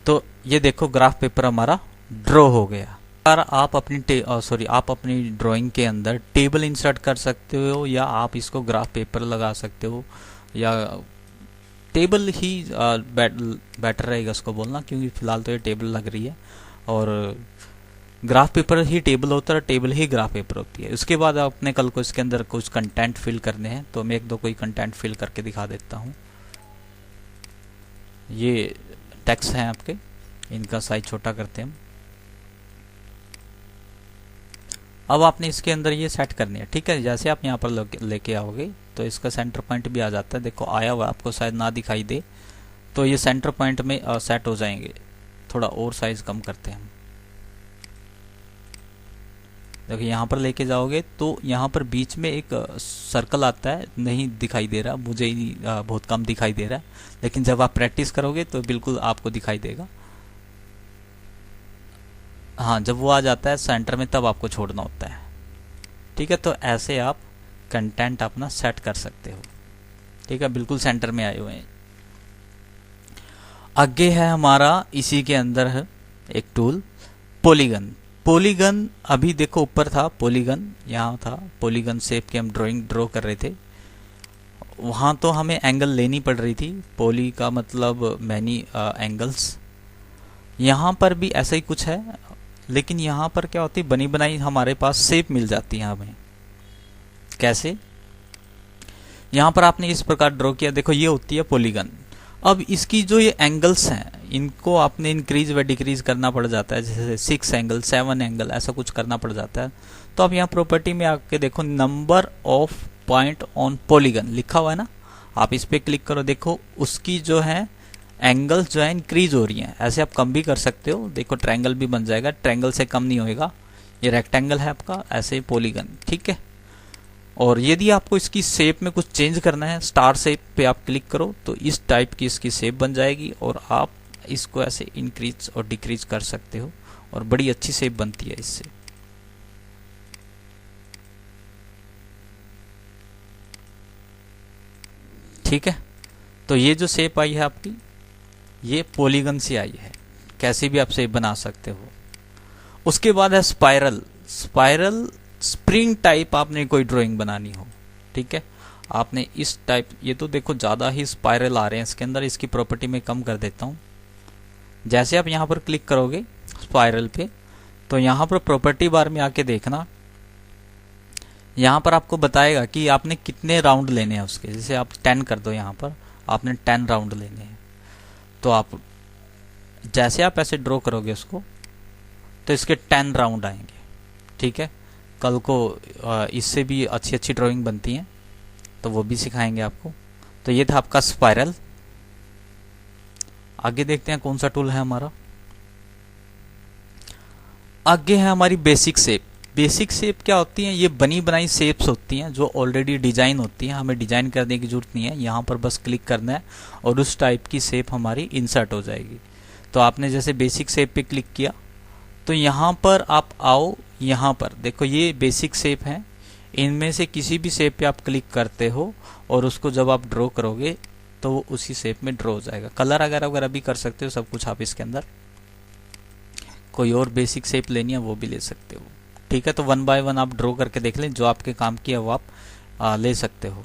तो ये देखो ग्राफ पेपर हमारा ड्रॉ हो गया। आप अपनी ड्राइंग के अंदर टेबल इंसर्ट कर सकते हो, या आप इसको ग्राफ पेपर लगा सकते हो, या टेबल ही बेटर रहेगा उसको बोलना, क्योंकि फिलहाल तो ये टेबल लग रही है और ग्राफ पेपर ही टेबल होता है, टेबल ही ग्राफ पेपर होती है। उसके बाद आपने कल को इसके अंदर कुछ कंटेंट फिल करने हैं, तो मैं एक दो कोई कंटेंट फिल करके दिखा देता हूँ। ये टेक्स्ट हैं आपके, इनका साइज छोटा करते हैं हम। अब आपने इसके अंदर ये सेट करनी है, ठीक है। जैसे आप यहाँ पर लेके आओगे तो इसका सेंटर पॉइंट भी आ जाता है, देखो आया हुआ, आपको शायद ना दिखाई दे, तो ये सेंटर पॉइंट में सेट हो जाएंगे। थोड़ा और साइज कम करते हैं हम। देखिए यहाँ पर लेके जाओगे तो यहाँ पर बीच में एक सर्कल आता है, नहीं दिखाई दे रहा मुझे ही, बहुत कम दिखाई दे रहा है, लेकिन जब आप प्रैक्टिस करोगे तो बिल्कुल आपको दिखाई देगा। हाँ, जब वो आ जाता है सेंटर में तब आपको छोड़ना होता है, ठीक है। तो ऐसे आप कंटेंट अपना सेट कर सकते हो, ठीक है। बिल्कुल सेंटर में आए हुए हैं। आगे है हमारा इसी के अंदर है एक टूल पॉलीगन। पॉलीगन अभी देखो ऊपर था, पॉलीगन यहाँ था, पॉलीगन शेप की हम ड्रॉ कर रहे थे। वहाँ तो हमें एंगल लेनी पड़ रही थी, पॉली का मतलब मैनी एंगल्स। यहाँ पर भी ऐसा ही कुछ है, लेकिन यहाँ पर क्या होती है, बनी बनाई हमारे पास शेप मिल जाती है हमें। कैसे? यहाँ पर आपने इस प्रकार ड्रॉ किया, देखो ये होती है पॉलीगन। अब इसकी जो ये एंगल्स हैं, इनको आपने इंक्रीज व डिक्रीज करना पड़ जाता है, जैसे 6 एंगल 7 एंगल ऐसा कुछ करना पड़ जाता है। तो आप यहाँ प्रॉपर्टी में आके देखो number of point on polygon लिखा हुआ है ना, आप इस पे क्लिक करो, देखो उसकी जो है एंगल्स जो है इंक्रीज हो रही हैं। ऐसे आप कम भी कर सकते हो, देखो ट्रायंगल भी बन जाएगा, ट्रायंगल से कम नहीं होएगा। ये रेक्टेंगल है आपका, ऐसे पॉलीगन, ठीक है। और यदि आपको इसकी शेप में कुछ चेंज करना है, स्टार शेप पे आप क्लिक करो तो इस टाइप की इसकी शेप बन जाएगी, और आप इसको ऐसे इंक्रीज और डिक्रीज कर सकते हो, और बड़ी अच्छी शेप बनती है इससे। ठीक है, तो ये जो शेप आई है आपकी, ये पॉलीगन से आई है, कैसी भी आप शेप बना सकते हो। उसके बाद है स्पाइरल। स्पाइरल स्प्रिंग टाइप आपने कोई ड्राइंग बनानी हो, ठीक है, आपने इस टाइप, ये तो देखो ज़्यादा ही स्पाइरल आ रहे हैं इसके अंदर, इसकी प्रॉपर्टी में कम कर देता हूँ। जैसे आप यहाँ पर क्लिक करोगे स्पाइरल पे, तो यहाँ पर प्रॉपर्टी बार में आके देखना, यहाँ पर आपको बताएगा कि आपने कितने राउंड लेने हैं उसके। जैसे आप 10 कर दो, यहाँ पर आपने 10 राउंड लेने हैं, तो आप जैसे आप ऐसे ड्रॉ करोगे उसको तो इसके 10 राउंड आएंगे, ठीक है। कल को इससे भी अच्छी अच्छी ड्राइंग बनती हैं, तो वो भी सिखाएंगे आपको। तो ये था आपका स्पाइरल। आगे देखते हैं कौन सा टूल है हमारा। आगे है हमारी बेसिक शेप। बेसिक शेप क्या होती हैं? ये बनी बनाई शेप्स होती हैं जो ऑलरेडी डिजाइन होती हैं, हमें डिजाइन करने की जरूरत नहीं है। यहाँ पर बस क्लिक करना है और उस टाइप की शेप हमारी इंसर्ट हो जाएगी। तो आपने जैसे बेसिक शेप पे क्लिक किया तो यहाँ पर आप आओ, यहाँ पर देखो ये बेसिक शेप है, इनमें से किसी भी शेप पे आप क्लिक करते हो और उसको जब आप ड्रॉ करोगे तो वो उसी शेप में ड्रॉ हो जाएगा। कलर वगैरह भी कर सकते हो, सब कुछ आप इसके अंदर। कोई और बेसिक शेप लेनी है वो भी ले सकते हो, ठीक है। तो 1 बाय 1 आप ड्रॉ करके देख लें, जो आपके काम की है वो आप ले सकते हो।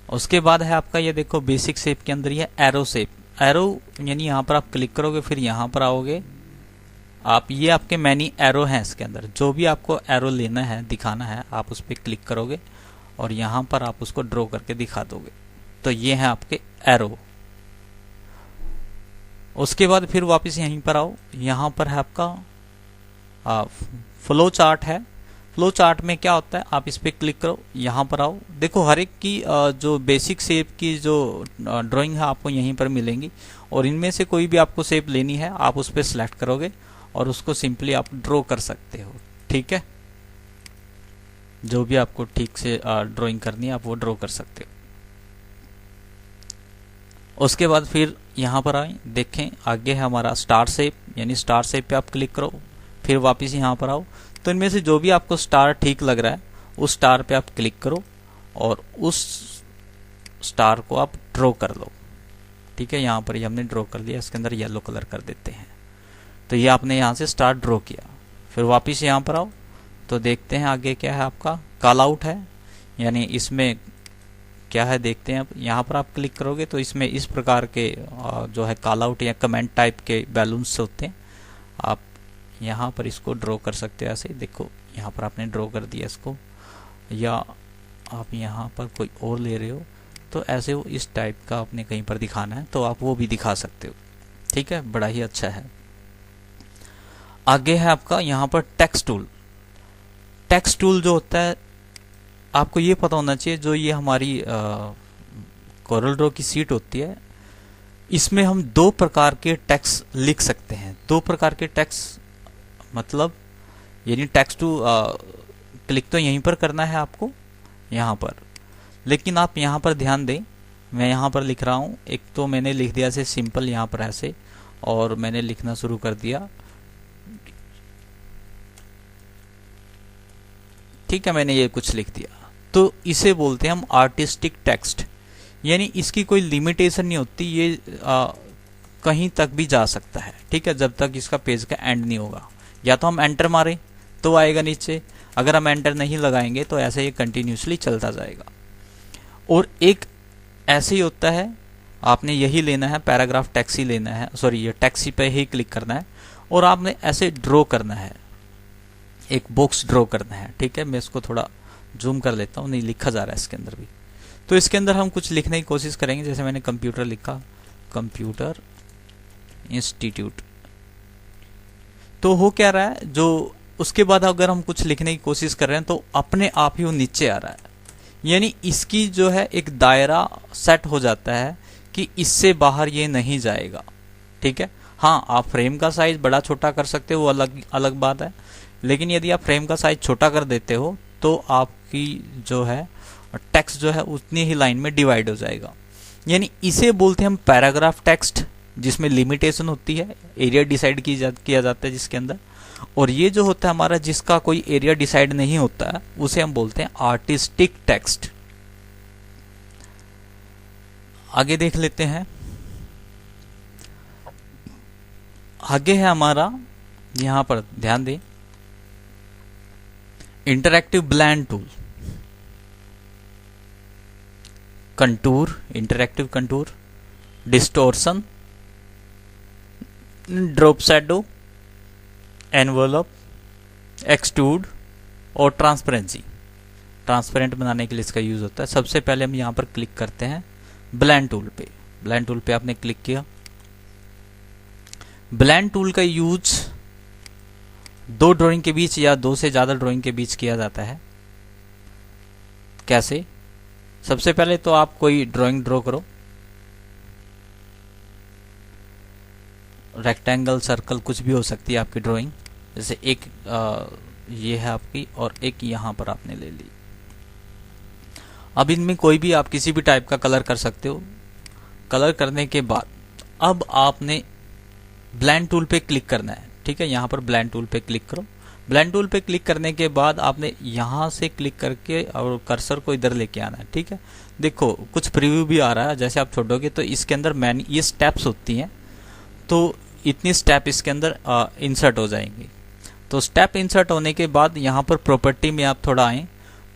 उसके बाद है आपका ये देखो बेसिक शेप के अंदर ये एरो शेप। एरो यानी यहाँ पर आप क्लिक करोगे, फिर यहाँ पर आओगे आप, ये आपके मैनी एरो हैं इसके अंदर, जो भी आपको एरो लेना है दिखाना है आप उस पर क्लिक करोगे और यहाँ पर आप उसको ड्रॉ करके दिखा दोगे। तो ये है आपके एरो। उसके बाद फिर वापस यहीं पर आओ, यहाँ पर है आपका फ्लो चार्ट है। फ्लो चार्ट में क्या होता है, आप इस पर क्लिक करो, यहाँ पर आओ, देखो हर एक की जो बेसिक शेप की जो ड्राइंग है आपको यहीं पर मिलेंगी, और इनमें से कोई भी आपको शेप लेनी है आप उस पर सिलेक्ट करोगे और उसको सिंपली आप ड्रॉ कर सकते हो, ठीक है। जो भी आपको ठीक से ड्राइंग करनी है आप वो ड्रॉ कर सकते हो। उसके बाद फिर यहाँ पर आए, देखें आगे है हमारा स्टार शेप, यानी स्टार शेप पे आप क्लिक करो, फिर वापस यहाँ पर आओ। तो इनमें से जो भी आपको स्टार ठीक लग रहा है उस स्टार पे आप क्लिक करो और उस स्टार को आप ड्रॉ कर लो, ठीक है। यहाँ पर ही हमने ड्रॉ कर लिया, इसके अंदर येलो कलर कर देते हैं। तो ये आपने यहाँ से स्टार ड्रॉ किया, फिर वापस यहाँ पर आओ तो देखते हैं आगे क्या है आपका कॉल आउट है, यानी इसमें क्या है देखते हैं। अब यहाँ पर आप क्लिक करोगे तो इसमें इस प्रकार के जो है कॉल आउट या कमेंट टाइप के बैलून्स होते हैं। आप यहाँ पर इसको ड्रॉ कर सकते हो ऐसे, देखो यहाँ पर आपने ड्रॉ कर दिया इसको, या आप यहाँ पर कोई और ले रहे हो तो ऐसे वो इस टाइप का आपने कहीं पर दिखाना है तो आप वो भी दिखा सकते हो। ठीक है, बड़ा ही अच्छा है। आगे है आपका यहाँ पर टेक्स्ट टूल। टेक्स्ट टूल जो होता है आपको ये पता होना चाहिए, जो ये हमारी कोरल ड्रॉ की सीट होती है, इसमें हम दो प्रकार के टेक्स्ट लिख सकते हैं। दो प्रकार के टेक्स्ट मतलब यानी टेक्स्ट टू क्लिक तो यहीं पर करना है आपको यहाँ पर, लेकिन आप यहाँ पर ध्यान दें, मैं यहाँ पर लिख रहा हूँ। एक तो मैंने लिख दिया ऐसे सिंपल यहाँ पर ऐसे, और मैंने लिखना शुरू कर दिया। ठीक है, मैंने ये कुछ लिख दिया, तो इसे बोलते हैं हम आर्टिस्टिक टेक्स्ट, यानी इसकी कोई लिमिटेशन नहीं होती, ये कहीं तक भी जा सकता है। ठीक है, जब तक इसका पेज का एंड नहीं होगा। या तो हम एंटर मारें तो आएगा नीचे, अगर हम एंटर नहीं लगाएंगे तो ऐसे ये कंटिन्यूसली चलता जाएगा। और एक ऐसे ही होता है, आपने यही लेना है, पैराग्राफ टैक्सी लेना है, सॉरी ये टैक्सी पे ही क्लिक करना है और आपने ऐसे ड्रॉ करना है, एक बॉक्स ड्रॉ करना है। ठीक है, मैं इसको थोड़ा जूम कर लेता हूँ, नहीं लिखा जा रहा है इसके अंदर भी। तो इसके अंदर हम कुछ लिखने की कोशिश करेंगे, जैसे मैंने कंप्यूटर लिखा, कंप्यूटर इंस्टीट्यूट। तो हो क्या रहा है, जो उसके बाद अगर हम कुछ लिखने की कोशिश कर रहे हैं तो अपने आप ही वो नीचे आ रहा है, यानी इसकी जो है एक दायरा सेट हो जाता है कि इससे बाहर ये नहीं जाएगा। ठीक है, हाँ आप फ्रेम का साइज बड़ा छोटा कर सकते हो, वो अलग अलग बात है, लेकिन यदि आप फ्रेम का साइज छोटा कर देते हो तो आपकी जो है टेक्स्ट जो है उतनी ही लाइन में डिवाइड हो जाएगा। यानी इसे बोलते हैं हम पैराग्राफ टेक्स्ट, जिसमें लिमिटेशन होती है, एरिया डिसाइड किया जाता है जिसके अंदर। और ये जो होता है हमारा, जिसका कोई एरिया डिसाइड नहीं होता है, उसे हम बोलते हैं आर्टिस्टिक टेक्स्ट। आगे देख लेते हैं। आगे है हमारा, यहां पर ध्यान दें, interactive blend tool, contour, interactive contour, distortion, drop shadow, envelope, extrude और ट्रांसपेरेंसी। ट्रांसपेरेंट बनाने के लिए इसका यूज होता है। सबसे पहले हम यहां पर क्लिक करते हैं ब्लेंड टूल पे। ब्लेंड टूल पे आपने क्लिक किया। ब्लेंड टूल का यूज दो ड्राइंग के बीच या दो से ज्यादा ड्राइंग के बीच किया जाता है। कैसे? सबसे पहले तो आप कोई ड्राइंग ड्रॉ करो, रेक्टेंगल, सर्कल, कुछ भी हो सकती है आपकी ड्राइंग। जैसे एक ये है आपकी और एक यहां पर आपने ले ली। अब इनमें कोई भी आप किसी भी टाइप का कलर कर सकते हो। कलर करने के बाद अब आपने ब्लेंड टूल पे क्लिक करना है। ठीक है, यहां पर ब्लेंड टूल पे क्लिक करो। ब्लेंड टूल पे क्लिक करने के बाद आपने यहां से क्लिक करके और कर्सर को इधर लेके आना है। ठीक है, देखो कुछ प्रीव्यू भी आ रहा है। जैसे आप छोड़ोगे तो इसके अंदर ये स्टेप्स होती हैं, तो इतनी स्टेप इसके अंदर इंसर्ट हो जाएंगी। तो स्टेप इंसर्ट होने के बाद यहाँ पर प्रॉपर्टी में आप थोड़ा आए।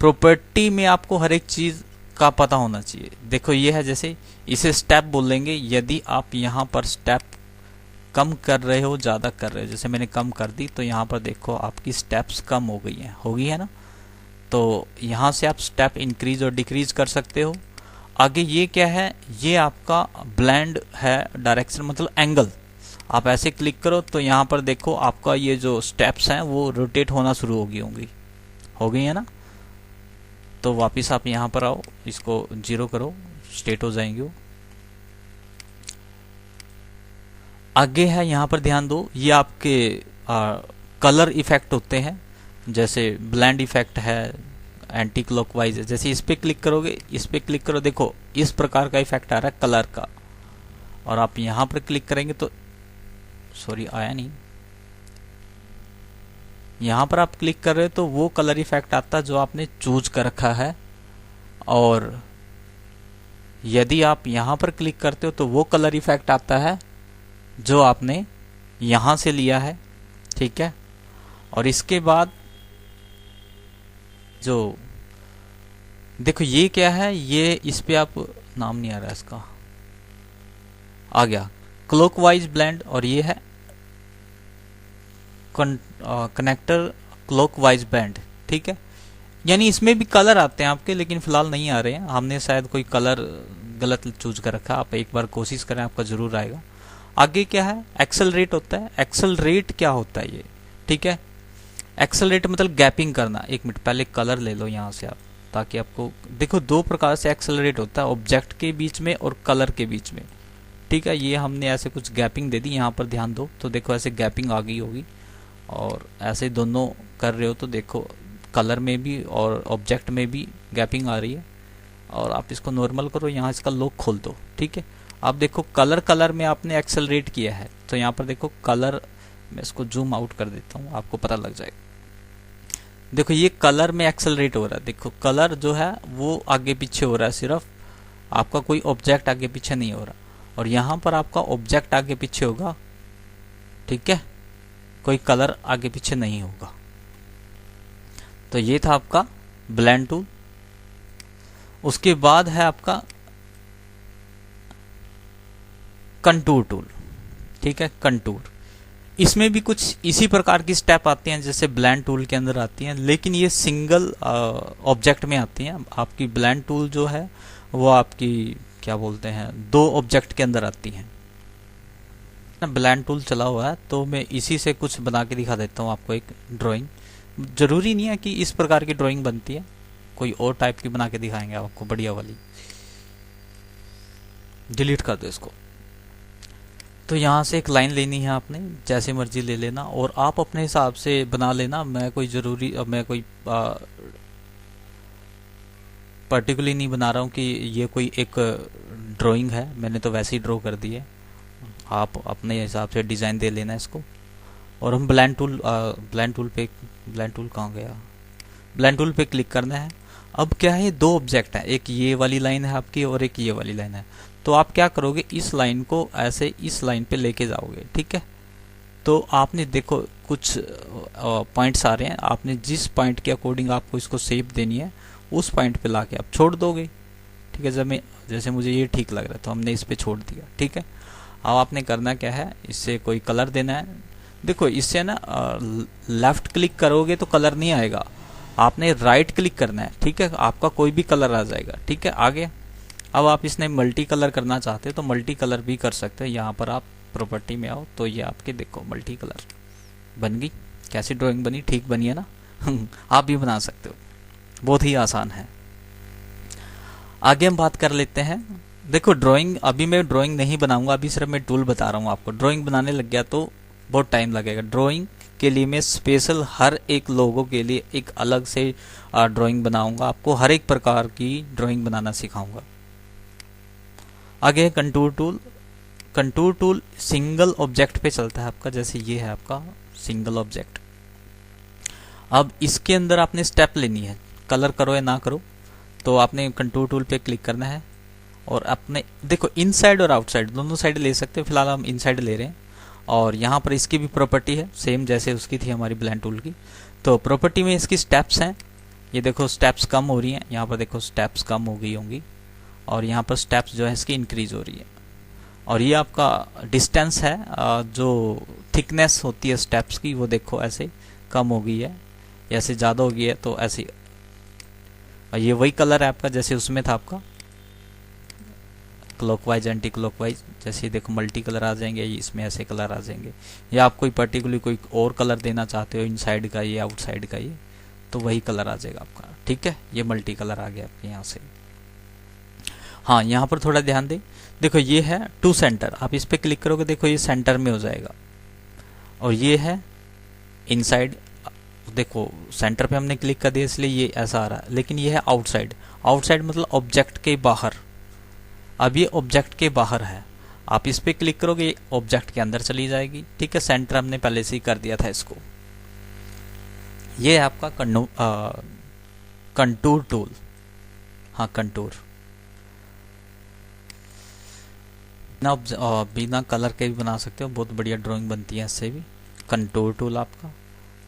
प्रॉपर्टी में आपको हर एक चीज का पता होना चाहिए। देखो ये है, जैसे इसे स्टेप बोलेंगे यदि आप यहाँ पर स्टेप कम कर रहे हो, ज्यादा कर रहे हो। जैसे मैंने कम कर दी तो यहाँ पर देखो आपकी स्टेप्स कम हो गई हैं, होगी है ना। तो यहाँ से आप स्टेप इंक्रीज और डिक्रीज कर सकते हो। आगे ये क्या है, ये आपका ब्लेंड है, डायरेक्शन मतलब एंगल। आप ऐसे क्लिक करो तो यहाँ पर देखो आपका ये जो स्टेप्स हैं वो रोटेट होना शुरू हो गई है ना। तो वापिस आप यहाँ पर आओ, इसको 0 करो, स्टेट हो जाएंगे वो। आगे है, यहाँ पर ध्यान दो, ये आपके कलर इफेक्ट होते हैं। जैसे ब्लेंड इफेक्ट है, एंटी क्लॉकवाइज है। जैसे इस पे क्लिक करोगे, इस पे क्लिक करो, देखो इस प्रकार का इफेक्ट आ रहा है कलर का। और आप यहाँ पर क्लिक करेंगे तो सॉरी आया नहीं, यहां पर आप क्लिक कर रहे हो तो वो कलर इफेक्ट आता है जो आपने चूज कर रखा है। और यदि आप यहां पर क्लिक करते हो तो वो कलर इफेक्ट आता है जो आपने यहां से लिया है। ठीक है, और इसके बाद जो देखो ये क्या है, ये इस पे आप, नाम नहीं आ रहा इसका, आ गया क्लॉकवाइज ब्लेंड, और ये है कनेक्टर क्लॉकवाइज बैंड। ठीक है, यानी इसमें भी कलर आते हैं आपके, लेकिन फिलहाल नहीं आ रहे हैं, हमने शायद कोई कलर गलत चूज कर रखा। आप एक बार कोशिश करें, आपका जरूर आएगा। आगे क्या है, एक्सेलरेट होता है। एक्सेलरेट क्या होता है ये, ठीक है, एक्सेलरेट मतलब गैपिंग करना। एक मिनट पहले कलर ले लो यहाँ से आप, ताकि आपको देखो दो प्रकार से एक्सेलरेट होता है, ऑब्जेक्ट के बीच में और कलर के बीच में। ठीक है, ये हमने ऐसे कुछ गैपिंग दे दी, यहाँ पर ध्यान दो तो देखो ऐसे गैपिंग आ गई होगी, और ऐसे दोनों कर रहे हो तो देखो कलर में भी और ऑब्जेक्ट में भी गैपिंग आ रही है। और आप इसको नॉर्मल करो, यहाँ इसका लॉक खोल दो। ठीक है, आप देखो कलर में आपने एक्सेलरेट किया है, तो यहाँ पर देखो कलर, मैं इसको जूम आउट कर देता हूँ, आपको पता लग जाएगा। देखो ये कलर में एक्सेलरेट हो रहा है, देखो कलर जो है वो आगे पीछे हो रहा है सिर्फ, आपका कोई ऑब्जेक्ट आगे पीछे नहीं हो रहा। और यहाँ पर आपका ऑब्जेक्ट आगे पीछे होगा, ठीक है, कोई कलर आगे पीछे नहीं होगा। तो ये था आपका ब्लेंड टूल। उसके बाद है आपका कंटूर टूल। ठीक है, कंटूर, इसमें भी कुछ इसी प्रकार की स्टेप आती हैं जैसे ब्लेंड टूल के अंदर आती हैं, लेकिन ये सिंगल ऑब्जेक्ट में आती हैं। आपकी ब्लेंड टूल जो है वो आपकी क्या बोलते हैं, दो ऑब्जेक्ट के अंदर आती हैं। ब्लेंड टूल चला हुआ है तो मैं इसी से कुछ बना के दिखा देता हूँ आपको, एक ड्राइंग। जरूरी नहीं है कि इस प्रकार की ड्राइंग बनती है, कोई और टाइप की बना के दिखाएंगे आपको, बढ़िया वाली। डिलीट कर दो इसको। तो यहाँ से एक लाइन लेनी है आपने, जैसे मर्जी ले लेना, और आप अपने हिसाब से बना लेना। मैं कोई पर्टिकुलरली नहीं बना रहा हूँ कि ये कोई एक ड्राइंग है, मैंने तो वैसे ही ड्रॉ कर दी है। आप अपने हिसाब से डिज़ाइन दे लेना इसको। और हम ब्लेंड टूल पे, ब्लेंड टूल कहाँ गया, ब्लेंड टूल पे क्लिक करना है। अब क्या है, दो ऑब्जेक्ट है, एक ये वाली लाइन है आपकी और एक ये वाली लाइन है। तो आप क्या करोगे, इस लाइन को ऐसे इस लाइन पे लेके जाओगे। ठीक है, तो आपने देखो कुछ पॉइंट्स आ रहे हैं, आपने जिस पॉइंट के अकॉर्डिंग आपको इसको शेप देनी है उस पॉइंट पे लाके आप छोड़ दोगे। ठीक है, जैसे मुझे ये ठीक लग रहा है तो हमने इस पे छोड़ दिया। ठीक है, अब आपने करना क्या है, इससे कोई कलर देना है। देखो इससे ना लेफ्ट क्लिक करोगे तो कलर नहीं आएगा, आपने राइट क्लिक करना है। ठीक है, आपका कोई भी कलर आ जाएगा। ठीक है, आगे अब आप इसने मल्टी कलर करना चाहते हो तो मल्टी कलर भी कर सकते हैं। यहाँ पर आप प्रॉपर्टी में आओ तो ये आपके देखो मल्टी कलर बन गई। कैसी ड्राइंग बनी, ठीक बनी है ना आप भी बना सकते हो, बहुत ही आसान है। आगे हम बात कर लेते हैं। देखो ड्राइंग, अभी मैं ड्राइंग नहीं बनाऊंगा, अभी सिर्फ मैं टूल बता रहा हूँ आपको। ड्राइंग बनाने लग गया तो बहुत टाइम लगेगा। ड्राइंग के लिए मैं स्पेशल हर एक लोगों के लिए एक अलग से ड्राइंग बनाऊंगा, आपको हर एक प्रकार की ड्राइंग बनाना सिखाऊंगा। आगे है contour tool. Contour tool single object पे चलता है आपका, जैसे ये है आपका सिंगल ऑब्जेक्ट। अब इसके अंदर आपने स्टेप लेनी है, कलर करो या ना करो, तो आपने कंटूर टूल पे क्लिक करना है। और अपने देखो इनसाइड और आउटसाइड दोनों साइड ले सकते हो, फिलहाल हम इनसाइड ले रहे हैं। और यहाँ पर इसकी भी प्रॉपर्टी है सेम जैसे उसकी थी हमारी ब्लेंड टूल की। तो प्रॉपर्टी में इसकी स्टेप्स हैं, ये देखो स्टेप्स कम हो रही हैं, यहाँ पर देखो स्टेप्स कम हो गई होंगी, और यहाँ पर स्टेप्स जो है इसकी इंक्रीज हो रही है। और ये आपका डिस्टेंस है, जो थिकनेस होती है स्टेप्स की वो देखो ऐसे कम हो गई है, ऐसे ज़्यादा हो गई है, तो ऐसे। ये वही कलर है आपका जैसे उसमें था आपका क्लॉकवाइज एंटी क्लॉकवाइज, जैसे देखो मल्टी कलर आ जाएंगे, इसमें ऐसे कलर आ जाएंगे। या आप कोई पर्टिकुलर कोई और कलर देना चाहते हो, इनसाइड का ये आउटसाइड का ये, तो वही कलर आ जाएगा आपका। ठीक है, ये मल्टी कलर आ गया आपके यहाँ से। हाँ, यहाँ पर थोड़ा ध्यान दें, देखो ये है टू सेंटर, आप इस पर क्लिक करोगे देखो ये सेंटर में हो जाएगा। और ये है इनसाइड, देखो सेंटर पे हमने क्लिक कर दिया इसलिए ये ऐसा आ रहा है, लेकिन ये है आउटसाइड। आउटसाइड मतलब ऑब्जेक्ट के बाहर। अब ये ऑब्जेक्ट के बाहर है, आप इस पे क्लिक करोगे ये ऑब्जेक्ट के अंदर चली जाएगी। ठीक है, सेंटर हमने पहले से ही कर दिया था इसको। ये है आपका कंटूर टूल। हाँ, कंटूर बिना कलर के भी बना सकते हो, बहुत बढ़िया ड्राइंग बनती है इससे भी। कंटूर टूल आपका,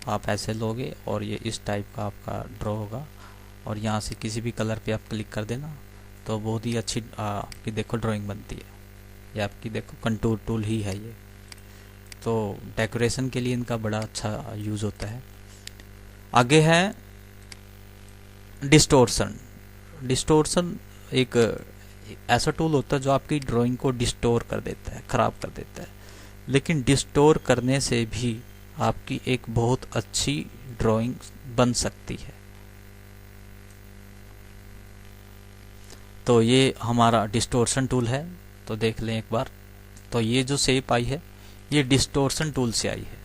आप ऐसे लोगे और ये इस टाइप का आपका ड्रॉ होगा। और यहाँ से किसी भी कलर पे आप क्लिक कर देना तो बहुत ही अच्छी आपकी देखो ड्राइंग बनती है। ये आपकी देखो कंटूर टूल ही है ये, तो डेकोरेशन के लिए इनका बड़ा अच्छा यूज़ होता है। आगे है डिस्टोर्सन। डिस्टोर्सन एक ऐसा टूल होता है जो आपकी ड्राइंग को डिस्टोर कर देता है, ख़राब कर देता है, लेकिन डिस्टोर करने से भी आपकी एक बहुत अच्छी ड्राइंग बन सकती है। तो ये हमारा डिस्टोर्सन टूल है, तो देख लें एक बार। तो ये जो शेप आई है ये डिस्टोर्सन टूल से आई है।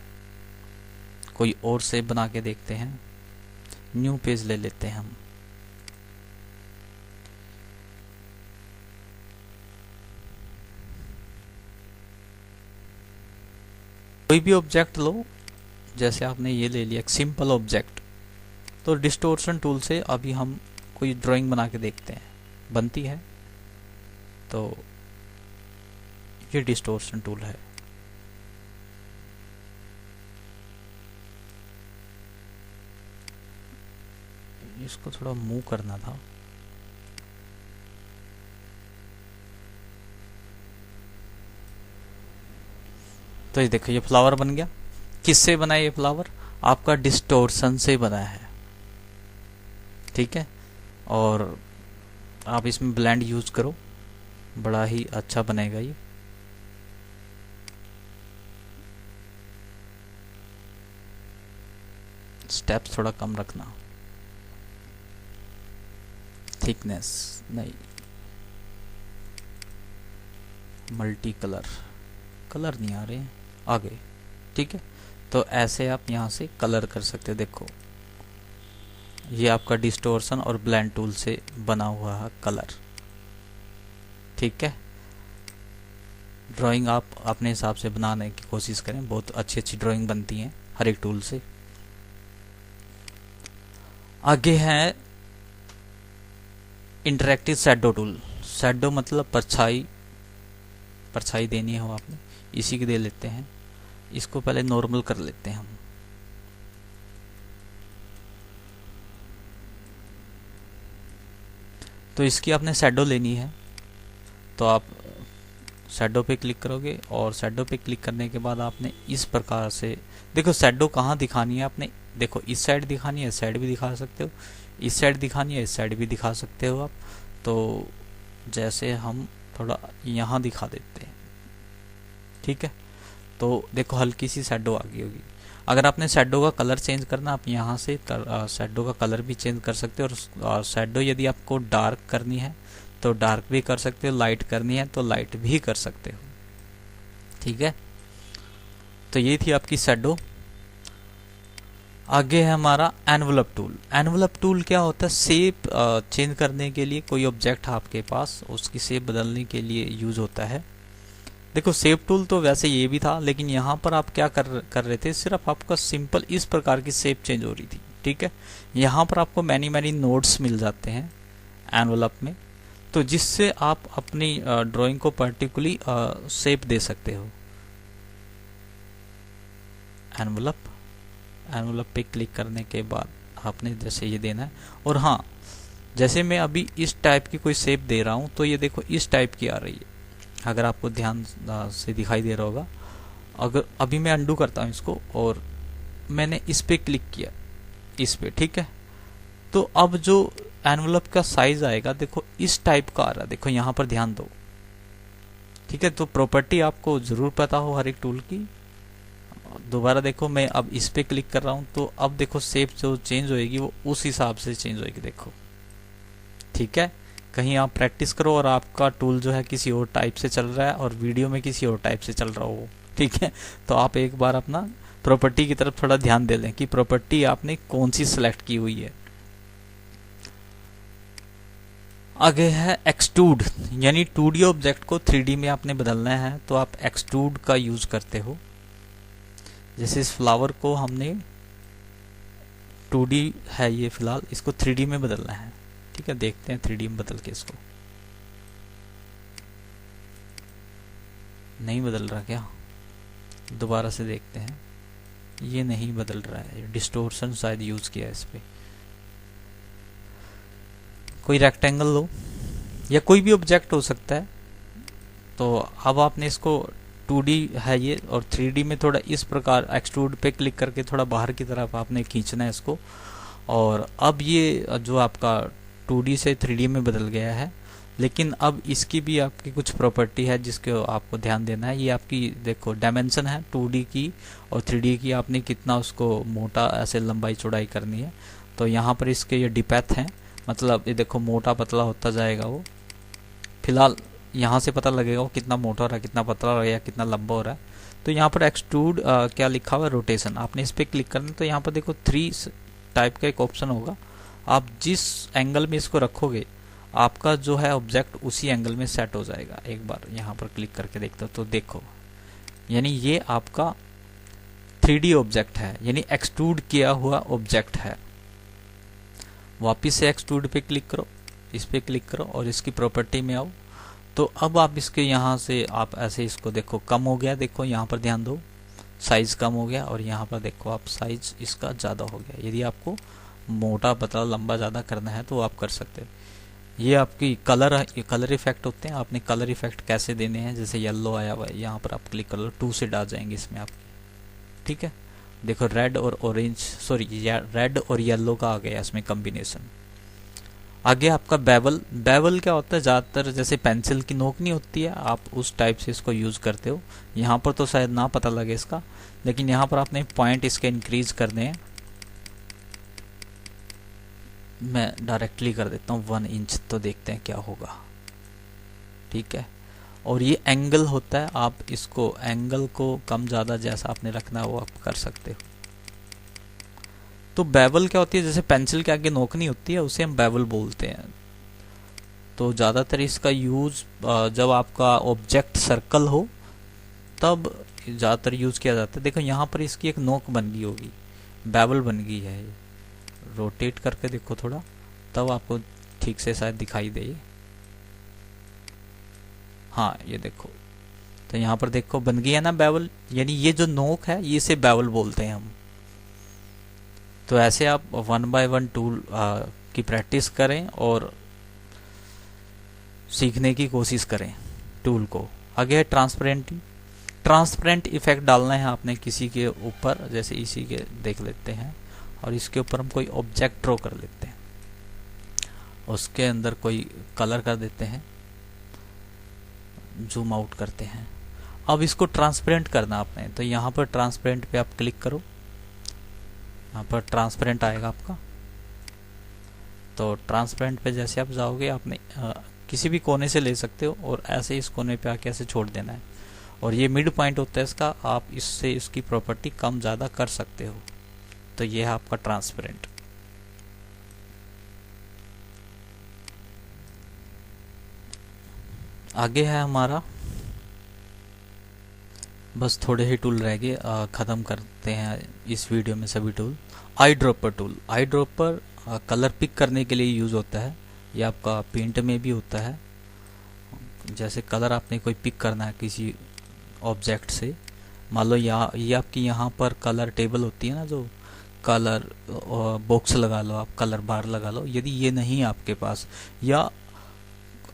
कोई और शेप बना के देखते हैं। न्यू पेज ले लेते हैं हम। कोई भी ऑब्जेक्ट लो, जैसे आपने ये ले लिया एक सिंपल ऑब्जेक्ट, तो डिस्टोर्सन टूल से अभी हम कोई ड्राइंग बना के देखते हैं, बनती है। तो ये डिस्टोर्सन टूल है। इसको थोड़ा मूव करना था। तो ये देखो ये फ्लावर बन गया। किससे बना है ये फ्लावर? आपका डिस्टोर्सन से बना है, ठीक है। और आप इसमें ब्लेंड यूज करो, बड़ा ही अच्छा बनेगा ये। स्टेप्स थोड़ा कम रखना, थिकनेस नहीं, मल्टी कलर, कलर नहीं आ रहे हैं आगे, ठीक है। तो ऐसे आप यहाँ से कलर कर सकते हो। देखो ये आपका डिस्टोर्सन और ब्लेंड टूल से बना हुआ है कलर, ठीक है। ड्राइंग आप अपने हिसाब से बनाने की कोशिश करें, बहुत अच्छी अच्छी ड्राइंग बनती हैं हर एक टूल से। आगे है इंटरेक्टिव शैडो टूल। शैडो मतलब परछाई, परछाई देनी हो आपने, इसी की दे लेते हैं। इसको पहले नॉर्मल कर लेते हैं हम। तो इसकी आपने शैडो लेनी है, तो आप शैडो पे क्लिक करोगे और शैडो पे क्लिक करने के बाद आपने इस प्रकार से देखो शैडो कहाँ दिखानी है आपने। देखो इस साइड दिखानी है, इस साइड भी दिखा सकते हो, इस साइड दिखानी है, इस साइड भी दिखा सकते हो आप। तो जैसे हम थोड़ा यहाँ दिखा देते हैं, ठीक है। तो देखो हल्की सी शैडो आ गई होगी। अगर आपने शैडो का कलर चेंज करना, आप यहाँ से शैडो का कलर भी चेंज कर सकते हो। और शैडो यदि आपको डार्क करनी है तो डार्क भी कर सकते हो, लाइट करनी है तो लाइट भी कर सकते हो, ठीक है। तो ये थी आपकी शैडो। आगे है हमारा एनवलप टूल। एनवलप टूल क्या होता है? शेप चेंज करने के लिए, कोई ऑब्जेक्ट आपके पास उसकी शेप बदलने के लिए यूज होता है। देखो शेप टूल तो वैसे ये भी था, लेकिन यहाँ पर आप क्या कर रहे थे, सिर्फ आपका सिंपल इस प्रकार की शेप चेंज हो रही थी, ठीक है। यहाँ पर आपको मैनी नोड्स मिल जाते हैं एनवलप में, तो जिससे आप अपनी ड्राइंग को पर्टिकुलरली शेप दे सकते हो। एनवलप पे क्लिक करने के बाद आपने जैसे ये देना है। और हाँ, जैसे मैं अभी इस टाइप की कोई शेप दे रहा हूँ तो ये देखो इस टाइप की आ रही है, अगर आपको ध्यान से दिखाई दे रहा होगा। अगर अभी मैं अंडू करता हूँ इसको और मैंने इस पे क्लिक किया, इस पे, ठीक है। तो अब जो एनवलप का साइज आएगा देखो इस टाइप का आ रहा है। देखो यहाँ पर ध्यान दो, ठीक है। तो प्रॉपर्टी आपको जरूर पता हो हर एक टूल की। दोबारा देखो, मैं अब इस पे क्लिक कर रहा हूँ तो अब देखो शेप जो चेंज होएगी वो उस हिसाब से चेंज होएगी, देखो, ठीक है। कहीं आप प्रैक्टिस करो और आपका टूल जो है किसी और टाइप से चल रहा है और वीडियो में किसी और टाइप से चल रहा हो, ठीक है। तो आप एक बार अपना प्रॉपर्टी की तरफ थोड़ा ध्यान दे लें कि प्रॉपर्टी आपने कौन सी सिलेक्ट की हुई है। आगे है एक्सट्रूड, यानी 2D ऑब्जेक्ट को 3D में आपने बदलना है तो आप एक्सट्रूड का यूज करते हो। जैसे इस फ्लावर को हमने 2D है ये फिलहाल, इसको 3D में बदलना है, ठीक है। देखते हैं 3D में बदल के इसको। नहीं बदल रहा क्या? दोबारा से देखते हैं। ये नहीं बदल रहा है, डिस्टोर्शन शायद यूज किया है इस पे। कोई रेक्टेंगल लो या कोई भी ऑब्जेक्ट हो सकता है। तो अब आपने इसको 2D है ये और 3D में थोड़ा इस प्रकार एक्सट्रूड पे क्लिक करके थोड़ा बाहर की तरफ आपने खींचना है इसको। और अब ये जो आपका 2D से 3D में बदल गया है, लेकिन अब इसकी भी आपकी कुछ प्रॉपर्टी है जिसको आपको ध्यान देना है। ये आपकी देखो डायमेंशन है 2D की और 3D की, आपने कितना उसको मोटा ऐसे लंबाई चौड़ाई करनी है। तो यहाँ पर इसके ये डिपेथ हैं, मतलब ये देखो मोटा पतला होता जाएगा वो। फिलहाल यहाँ से पता लगेगा वो कितना मोटा हो रहा है, कितना पतला हो रहा है या कितना लंबा हो रहा है। तो यहाँ पर एक्सट्रूड क्या लिखा हुआ है, रोटेशन, आपने इस पर क्लिक करना। तो यहाँ पर देखो 3 टाइप का एक ऑप्शन होगा। आप जिस एंगल में इसको रखोगे आपका जो है ऑब्जेक्ट उसी एंगल में सेट हो जाएगा। एक बार यहाँ पर क्लिक करके देखते हो तो देखो, यानी ये आपका 3D ऑब्जेक्ट है, यानी एक्सट्रूड किया हुआ ऑब्जेक्ट है। वापिस से एक्सट्रूड पे क्लिक करो, इस पे क्लिक करो और इसकी प्रॉपर्टी में आओ। तो अब आप इसके यहाँ से आप ऐसे इसको देखो कम हो गया, देखो यहाँ पर ध्यान दो, साइज कम हो गया। और यहाँ पर देखो आप साइज इसका ज़्यादा हो गया। यदि आपको मोटा पतला लंबा ज़्यादा करना है तो आप कर सकते हैं। ये आपकी कलर इफेक्ट होते हैं। आपने कलर इफेक्ट कैसे देने हैं, जैसे येलो आया हुआ है, यहाँ पर आप क्लिक कर लो, 2 से डाल जाएंगे इसमें आपके, ठीक है। देखो रेड और ऑरेंज, सॉरी रेड और येलो का आ गया इसमें कॉम्बिनेशन। आगे आपका बेवल। बेवल क्या होता है, ज़्यादातर जैसे पेंसिल की नोक नहीं होती है, आप उस टाइप से इसको यूज़ करते हो। यहाँ पर तो शायद ना पता लगे इसका, लेकिन यहाँ पर आपने पॉइंट इसके इंक्रीज करने हैं। मैं डायरेक्टली कर देता हूँ 1 इंच, तो देखते हैं क्या होगा, ठीक है। और ये एंगल होता है, आप इसको एंगल को कम ज़्यादा जैसा आपने रखना है वो आप कर सकते हो। तो बेवल क्या होती है, जैसे पेंसिल के आगे नोक नहीं होती है, उसे हम बेवल बोलते हैं। तो ज़्यादातर इसका यूज़ जब आपका ऑब्जेक्ट सर्कल हो तब ज़्यादातर यूज़ किया जाता है। देखो यहाँ पर इसकी एक नोक बन गई होगी, बेवल बन गई है। ये रोटेट करके देखो थोड़ा, तब आपको ठीक से शायद दिखाई दे। हाँ ये देखो, तो यहाँ पर देखो बन गई है ना बेवल, यानी ये जो नोक है ये इसे बेवल बोलते हैं हम। तो ऐसे आप 1 by 1 टूल की प्रैक्टिस करें और सीखने की कोशिश करें टूल को। आगे है ट्रांसपेरेंट इफेक्ट डालना है आपने किसी के ऊपर, जैसे इसी के देख लेते हैं, और इसके ऊपर हम कोई ऑब्जेक्ट ड्रॉ कर लेते हैं, उसके अंदर कोई कलर कर देते हैं, जूम आउट करते हैं। अब इसको ट्रांसपेरेंट करना आपने, तो यहाँ पर ट्रांसपेरेंट पे आप क्लिक करो, यहाँ पर ट्रांसपेरेंट आएगा आपका। तो ट्रांसपेरेंट पे जैसे आप जाओगे, आपने किसी भी कोने से ले सकते हो और ऐसे इस कोने पे आके ऐसे छोड़ देना है। और ये मिड पॉइंट होता है इसका, आप इससे इसकी प्रॉपर्टी कम ज़्यादा कर सकते हो। तो ये है आपका ट्रांसपेरेंट। आगे है हमारा, बस थोड़े ही टूल रह गए, ख़त्म करते हैं इस वीडियो में सभी tool. Eye dropper tool, eye dropper colour pick करने के लिए यूज़ होता है। ये आपका पेंट में भी होता है। जैसे कलर आपने कोई पिक करना है किसी ऑब्जेक्ट से, मान लो ये आपकी यहाँ पर कलर टेबल होती है ना, जो कलर बॉक्स लगा लो आप, कलर बार लगा लो। यदि ये नहीं है आपके पास, या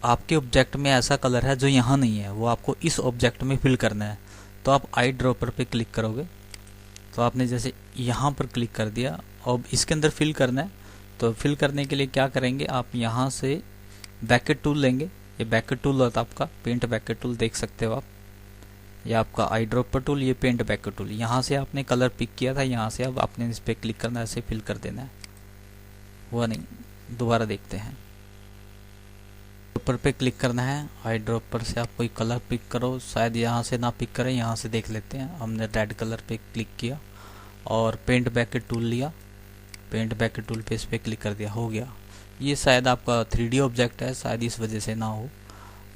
आपके ऑब्जेक्ट में ऐसा कलर है जो यहाँ नहीं है, वो आपको इस ऑब्जेक्ट में फिल करना है, तो आप आई ड्रॉपर पे क्लिक करोगे। तो आपने जैसे यहाँ पर क्लिक कर दिया, अब इसके अंदर फिल करना है। तो फिल करने के लिए क्या करेंगे, आप यहाँ से बैकेट टूल लेंगे। ये बैकेट टूल होता है आपका, पेंट बैकेट टूल देख सकते हो आप। ये आपका आई ड्रॉपर टूल, ये पेंट बैकेट टूल। यहाँ से आपने कलर पिक किया था, यहाँ से अब आपने इस पर क्लिक करना है, ऐसे फिल कर देना है। हुआ नहीं, दोबारा देखते हैं। ड्रॉपर पे क्लिक करना है, आई ड्रॉपर से आप कोई कलर पिक करो। शायद यहाँ से ना पिक करें, यहाँ से देख लेते हैं। हमने रेड कलर पे क्लिक किया और पेंट बैकेट टूल लिया, पेंट बैकेट टूल पे इस पर क्लिक कर दिया, हो गया। ये शायद आपका 3D ऑब्जेक्ट है, शायद इस वजह से ना हो,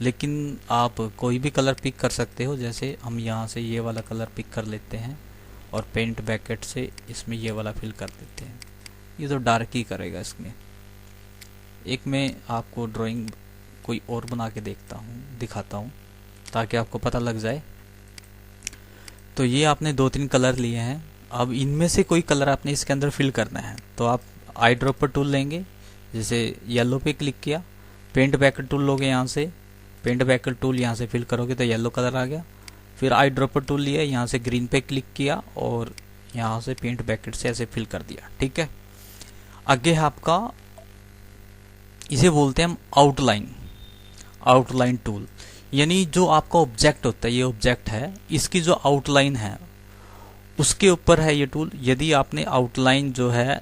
लेकिन आप कोई भी कलर पिक कर सकते हो। जैसे हम यहाँ से ये वाला कलर पिक कर लेते हैं और पेंट बैकेट से इसमें ये वाला फिल कर देते हैं। ये तो डार्क ही करेगा इसमें। एक मैं आपको ड्राइंग कोई और बना के दिखाता हूँ ताकि आपको पता लग जाए। तो ये आपने 2-3 कलर लिए हैं, अब इनमें से कोई कलर आपने इसके अंदर फिल करना है। तो आप आई ड्रॉपर टूल लेंगे, जैसे येलो पे क्लिक किया, पेंट बैकेट टूल लोगे यहाँ से, पेंट बैकेट टूल यहाँ से फिल करोगे तो येलो कलर आ गया। फिर आई ड्रॉपर टूल लिया, यहाँ से ग्रीन पे क्लिक किया और यहाँ से पेंट बैकेट से ऐसे फिल कर दिया। ठीक है, आगे है आपका, इसे बोलते हैं हम आउटलाइन, आउटलाइन टूल। यानी जो आपका ऑब्जेक्ट होता है, ये ऑब्जेक्ट है, इसकी जो आउटलाइन है उसके ऊपर है ये टूल। यदि आपने आउटलाइन जो है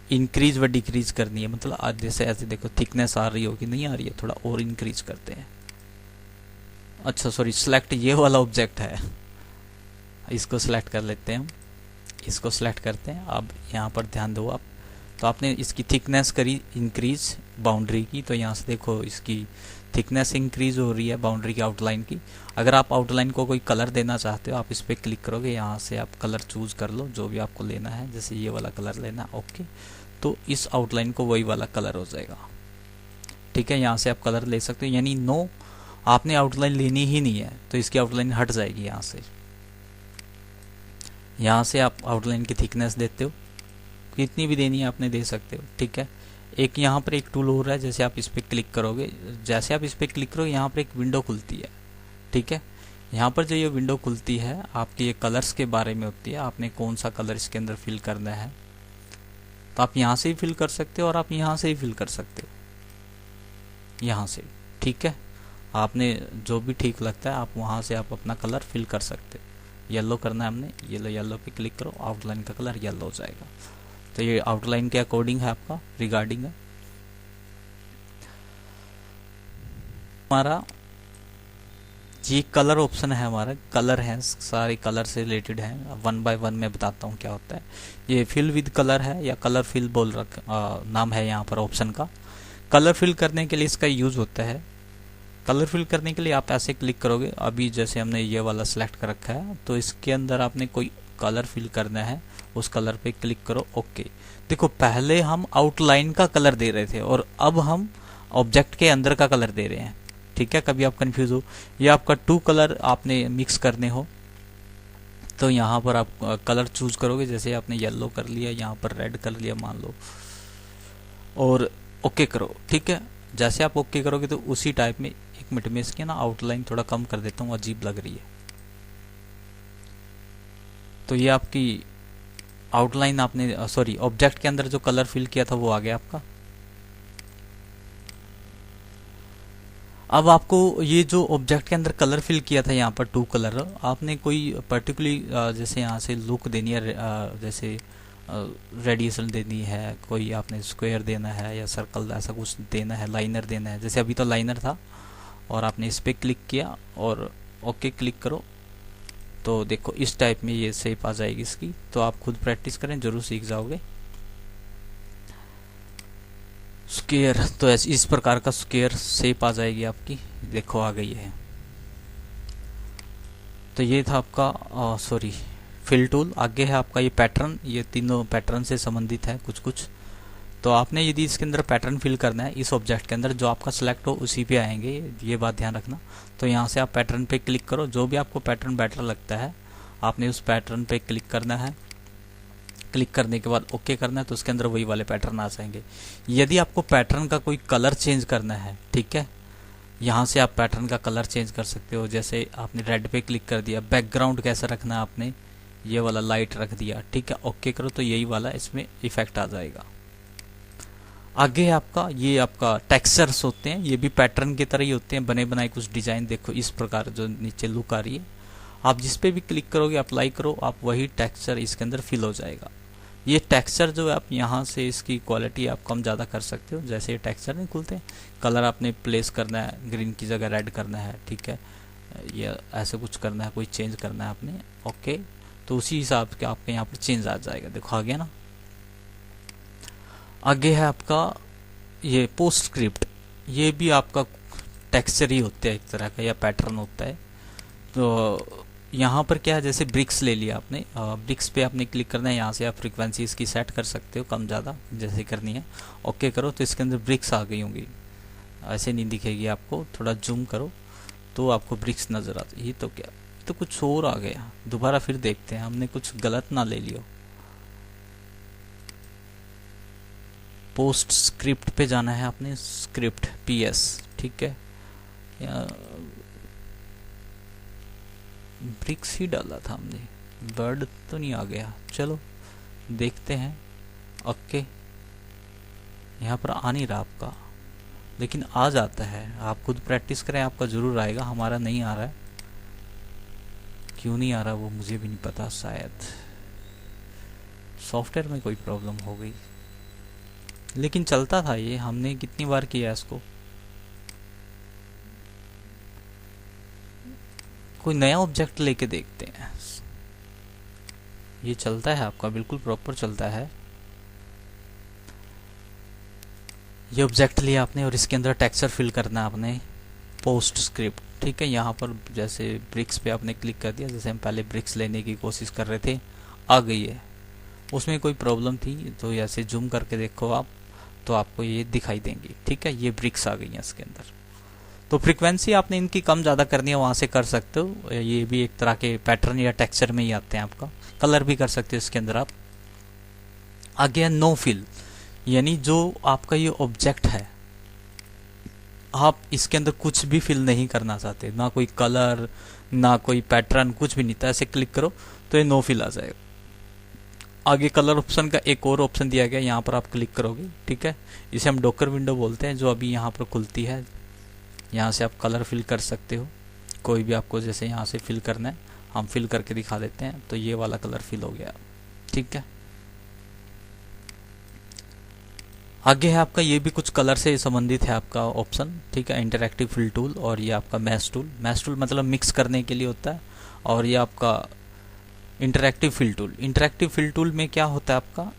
इंक्रीज व डिक्रीज करनी है, मतलब जैसे ऐसे देखो थिकनेस आ रही होगी, नहीं आ रही है, थोड़ा और इंक्रीज करते हैं। अच्छा सॉरी, सिलेक्ट ये वाला ऑब्जेक्ट है, इसको सिलेक्ट कर लेते हैं हम, इसको सिलेक्ट करते हैं। अब यहाँ पर ध्यान दो आप, तो आपने इसकी थिकनेस करी इंक्रीज बाउंड्री की, तो यहाँ से देखो इसकी थिकनेस इंक्रीज हो रही है बाउंड्री की, आउटलाइन की। अगर आप आउटलाइन को कोई कलर देना चाहते हो, आप इस पर क्लिक करोगे, यहाँ से आप कलर चूज कर लो जो भी आपको लेना है, जैसे ये वाला कलर लेना है, ओके, तो इस आउटलाइन को वही वाला कलर हो जाएगा। ठीक है, यहाँ से आप कलर ले सकते हो, यानी नो आपने आउटलाइन लेनी ही नहीं है तो इसकी आउटलाइन हट जाएगी। यहाँ से आप आउटलाइन की थिकनेस देते हो, कितनी भी देनी है आपने दे सकते हो। ठीक है, एक यहाँ पर एक टूल हो रहा है, जैसे आप इस पर क्लिक करोगे, जैसे आप इस पर क्लिक करोगे यहाँ पर एक विंडो खुलती है। ठीक है, यहाँ पर जो ये विंडो खुलती है आपके ये कलर्स के बारे में होती है, आपने कौन सा कलर इसके अंदर फिल करना है, तो आप यहाँ से ही फिल कर सकते हो और आप यहाँ से ही फिल कर सकते हो, यहाँ से। ठीक है, आपने जो भी ठीक लगता है आप वहाँ से आप अपना कलर फिल कर सकते हो। येलो करना है हमने, येलो पे क्लिक करो, आउटलाइन का कलर येलो हो जाएगा। तो ये आउटलाइन के अकॉर्डिंग है, आपका रिगार्डिंग है। हमारा ये कलर ऑप्शन है, हमारा कलर है, सारे कलर से रिलेटेड है, वन बाय वन मैं बताता हूँ क्या होता है। ये फिल विद कलर है या कलर फिल बोल नाम है यहाँ पर ऑप्शन का। कलर फिल करने के लिए इसका यूज होता है। कलर फिल करने के लिए आप ऐसे क्लिक करोगे, अभी जैसे हमने ये वाला सिलेक्ट कर रखा है, तो इसके अंदर आपने कोई कलर फिल करना है, उस कलर पे क्लिक करो, ओके। देखो पहले हम आउटलाइन का कलर दे रहे थे और अब हम ऑब्जेक्ट के अंदर का कलर दे रहे हैं। ठीक है, कभी आप कंफ्यूज हो, ये आपका 2 कलर आपने मिक्स करने हो तो यहाँ पर आप कलर चूज करोगे, जैसे आपने येलो कर लिया, यहाँ पर रेड कर लिया मान लो, और ओके करो। ठीक है, जैसे आप ओके करोगे तो उसी टाइप में, एक मिनट में इसकी ना आउटलाइन थोड़ा कम कर देता हूँ, अजीब लग रही है। तो ये आपकी आउटलाइन, आपने सॉरी ऑब्जेक्ट के अंदर जो कलर फिल किया था वो आ गया आपका। अब आपको ये जो ऑब्जेक्ट के अंदर कलर फिल किया था यहाँ पर 2 कलर, आपने कोई पर्टिकुलरली जैसे यहाँ से लुक देनी है, जैसे रेडिएशन देनी है, कोई आपने स्क्वायर देना है या सर्कल ऐसा कुछ देना है, लाइनर देना है, जैसे अभी तो लाइनर था और आपने इस पर क्लिक किया और ओके क्लिक करो, तो देखो इस टाइप में ये शेप आ जाएगी इसकी। तो आप खुद प्रैक्टिस करें, जरूर सीख जाओगे। स्क्वायर, तो इस प्रकार का स्क्वायर शेप आ जाएगी आपकी, देखो आ गई है। तो ये था आपका सॉरी फिल टूल। आगे है आपका ये पैटर्न, ये तीनों पैटर्न से संबंधित है कुछ कुछ। तो आपने यदि इसके अंदर पैटर्न फिल करना है, इस ऑब्जेक्ट के अंदर जो आपका सिलेक्ट हो उसी पे आएंगे, ये बात ध्यान रखना। तो यहाँ से आप पैटर्न पे क्लिक करो, जो भी आपको पैटर्न बेटर लगता है आपने उस पैटर्न पे क्लिक करना है। क्लिक करने के बाद ओके करना है, तो उसके अंदर वही वाले पैटर्न आ जाएंगे। यदि आपको पैटर्न का कोई कलर चेंज करना है, ठीक है, यहाँ से आप पैटर्न का कलर चेंज कर सकते हो। जैसे आपने रेड पे क्लिक कर दिया, बैकग्राउंड कैसा रखना है आपने, ये वाला लाइट रख दिया, ठीक है, ओके करो, तो यही वाला इसमें इफेक्ट आ जाएगा। आगे है आपका, ये आपका टेक्सचर्स होते हैं, ये भी पैटर्न की तरह ही होते हैं, बने बनाए कुछ डिजाइन। देखो इस प्रकार जो नीचे लुक आ रही है, आप जिस पे भी क्लिक करोगे, अप्लाई करो, आप वही टेक्सचर इसके अंदर फिल हो जाएगा। ये टेक्सचर जो है आप यहाँ से इसकी क्वालिटी आप कम ज़्यादा कर सकते हो। जैसे ये टेक्सचर नहीं खुलते हैं, कलर आपने प्लेस करना है, ग्रीन की जगह रेड करना है, ठीक है, या ऐसे कुछ करना है, कोई चेंज करना है आपने, ओके, तो उसी हिसाब से आपके यहाँ पर चेंज आ जाएगा। देखो आ गया ना। आगे है आपका ये पोस्ट स्क्रिप्ट, ये भी आपका टेक्सचर ही होता है एक तरह का, या पैटर्न होता है। तो यहाँ पर क्या है, जैसे ब्रिक्स ले लिया आपने, ब्रिक्स पे आपने क्लिक करना है, यहाँ से आप फ्रीक्वेंसी इसकी सेट कर सकते हो, कम ज़्यादा जैसे करनी है, ओके करो, तो इसके अंदर ब्रिक्स आ गई होंगी, ऐसे नहीं दिखेगी आपको, थोड़ा जूम करो तो आपको ब्रिक्स नज़र आती है। ये तो क्या, तो कुछ और आ गया, दोबारा फिर देखते हैं हमने कुछ गलत ना ले लियो। पोस्ट स्क्रिप्ट पे जाना है आपने, स्क्रिप्ट PS, ठीक है। ब्रिक्स ही डाला था हमने, वर्ड तो नहीं आ गया, चलो देखते हैं। ओके, यहाँ पर आ नहीं रहा आपका, लेकिन आ जाता है, आप खुद प्रैक्टिस करें, आपका ज़रूर आएगा। हमारा नहीं आ रहा है, क्यों नहीं आ रहा वो मुझे भी नहीं पता, शायद सॉफ्टवेयर में कोई प्रॉब्लम हो गई, लेकिन चलता था ये, हमने कितनी बार किया इसको। कोई नया ऑब्जेक्ट लेके देखते हैं, ये चलता है आपका, बिल्कुल प्रॉपर चलता है। ये ऑब्जेक्ट लिया आपने और इसके अंदर टेक्सचर फिल करना है आपने, पोस्ट स्क्रिप्ट, ठीक है। यहाँ पर जैसे ब्रिक्स पे आपने क्लिक कर दिया, जैसे हम पहले ब्रिक्स लेने की कोशिश कर रहे थे, आ गई है। उसमें कोई प्रॉब्लम थी तो ऐसे जूम करके देखो आप, तो आपको ये दिखाई देंगी, ठीक है। ये ब्रिक्स आ गई हैं इसके अंदर। तो फ्रीक्वेंसी आपने इनकी कम ज़्यादा करनी है, वहाँ से कर सकते हो। ये भी एक तरह के पैटर्न या टेक्सचर में ही आते हैं। आपका कलर भी कर सकते हो इसके अंदर आप। आगे है नो फिल, यानी जो आपका ये ऑब्जेक्ट है, आप इसके अंदर कुछ भी फिल नहीं करना चाहते, ना कोई कलर ना कोई पैटर्न, कुछ भी नहीं था। ऐसे क्लिक करो तो ये नो फिल आ जाएगा। आगे कलर ऑप्शन का एक और ऑप्शन दिया गया, यहाँ पर आप क्लिक करोगे, ठीक है। इसे हम डॉकर विंडो बोलते हैं, जो अभी यहाँ पर खुलती है। यहाँ से आप कलर फिल कर सकते हो, कोई भी आपको जैसे यहाँ से फिल करना है, हम फिल करके दिखा देते हैं। तो ये वाला कलर फिल हो गया, ठीक है। आगे है आपका, ये भी कुछ कलर से संबंधित है आपका ऑप्शन, ठीक है। इंटरैक्टिव फिल टूल, और ये आपका मैश टूल। मैश टूल मतलब मिक्स करने के लिए होता है, और ये आपका interactive fill tool. Interactive fill tool में क्या होता है आपका,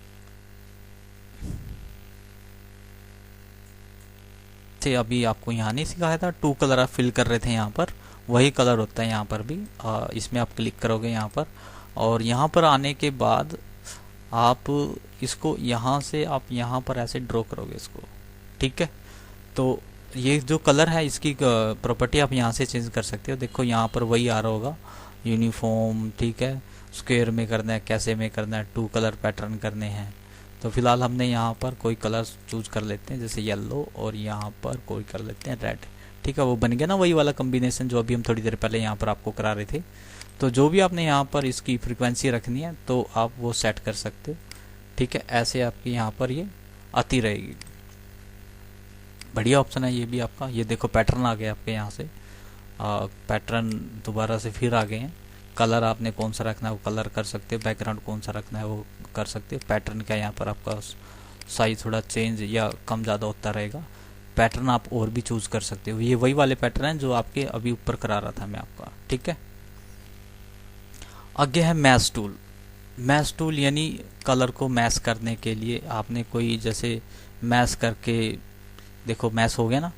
अभी आपको यहाँ नहीं सिखाया था, 2 कलर आप फिल कर रहे थे यहाँ पर, वही कलर होता है यहाँ पर भी। इसमें आप क्लिक करोगे यहाँ पर, और यहाँ पर आने के बाद आप इसको यहाँ से आप यहाँ पर ऐसे ड्रॉ करोगे इसको, ठीक है। तो ये जो कलर है इसकी प्रॉपर्टी आप यहाँ से चेंज कर सकते हो। देखो यहाँ पर वही आ रहा होगा, यूनिफॉर्म, ठीक है। स्क्वायर में करना है, कैसे में करना है, 2 कलर पैटर्न करने हैं। तो फिलहाल हमने यहाँ पर कोई कलर चूज कर लेते हैं, जैसे येलो, और यहाँ पर कोई कर लेते हैं रेड, ठीक है। वो बन गया ना वही वाला कॉम्बिनेशन जो अभी हम थोड़ी देर पहले यहाँ पर आपको करा रहे थे। तो जो भी आपने यहाँ पर इसकी फ्रीक्वेंसी रखनी है तो आप वो सेट कर सकते हो, ठीक है। ऐसे आपकी यहाँ पर ये आती रहेगी। बढ़िया ऑप्शन है ये भी आपका। ये देखो पैटर्न आ गया आपके यहाँ से, पैटर्न दोबारा से फिर आ गए हैं। कलर आपने कौन सा रखना है वो कलर कर सकते हो, बैकग्राउंड कौन सा रखना है वो कर सकते हो। पैटर्न का यहाँ पर आपका साइज थोड़ा चेंज या कम ज़्यादा होता रहेगा। पैटर्न आप और भी चूज कर सकते हो। ये वही वाले पैटर्न हैं जो आपके अभी ऊपर करा रहा था मैं आपका, ठीक है। आगे है मैश टूल। मैश टूल यानी कलर को मैश करने के लिए आपने कोई जैसे मैश करके, देखो मैश हो गया ना,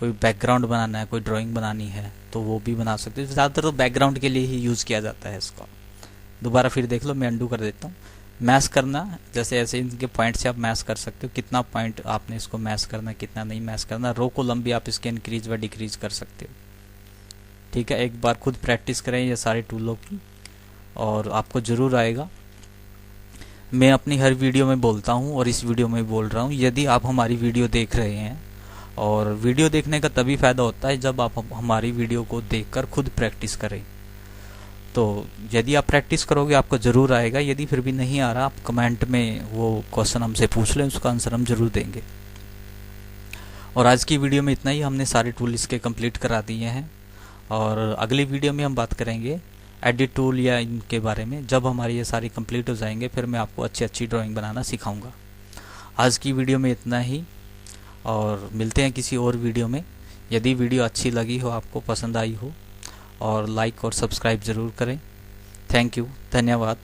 कोई बैकग्राउंड बनाना है, कोई ड्राइंग बनानी है तो वो भी बना सकते हो। ज़्यादातर तो बैकग्राउंड के लिए ही यूज़ किया जाता है इसका। दोबारा फिर देख लो, मैं अंडू कर देता हूँ। मैश करना, जैसे ऐसे इनके पॉइंट से आप मैश कर सकते हो, कितना पॉइंट आपने इसको मैश करना, कितना नहीं मैश करना। रो कॉलम भी आप इसके इंक्रीज व डिक्रीज कर सकते हो, ठीक है। एक बार खुद प्रैक्टिस करें ये सारे टूलों की और आपको ज़रूर आएगा। मैं अपनी हर वीडियो में बोलता हूँ और इस वीडियो में बोल रहा हूँ, यदि आप हमारी वीडियो देख रहे हैं, और वीडियो देखने का तभी फ़ायदा होता है जब आप हमारी वीडियो को देखकर खुद प्रैक्टिस करें। तो यदि आप प्रैक्टिस करोगे आपको ज़रूर आएगा। यदि फिर भी नहीं आ रहा, आप कमेंट में वो क्वेश्चन हमसे पूछ लें, उसका आंसर हम ज़रूर देंगे। और आज की वीडियो में इतना ही, हमने सारे टूल इसके कंप्लीट करा दिए हैं। और अगली वीडियो में हम बात करेंगे एडिट टूल या इनके बारे में। जब हमारी ये सारी कंप्लीट हो जाएंगे फिर मैं आपको अच्छी अच्छी ड्राइंग बनाना सिखाऊंगा। आज की वीडियो में इतना ही, और मिलते हैं किसी और वीडियो में। यदि वीडियो अच्छी लगी हो, आपको पसंद आई हो, और लाइक और सब्सक्राइब ज़रूर करें। थैंक यू, धन्यवाद।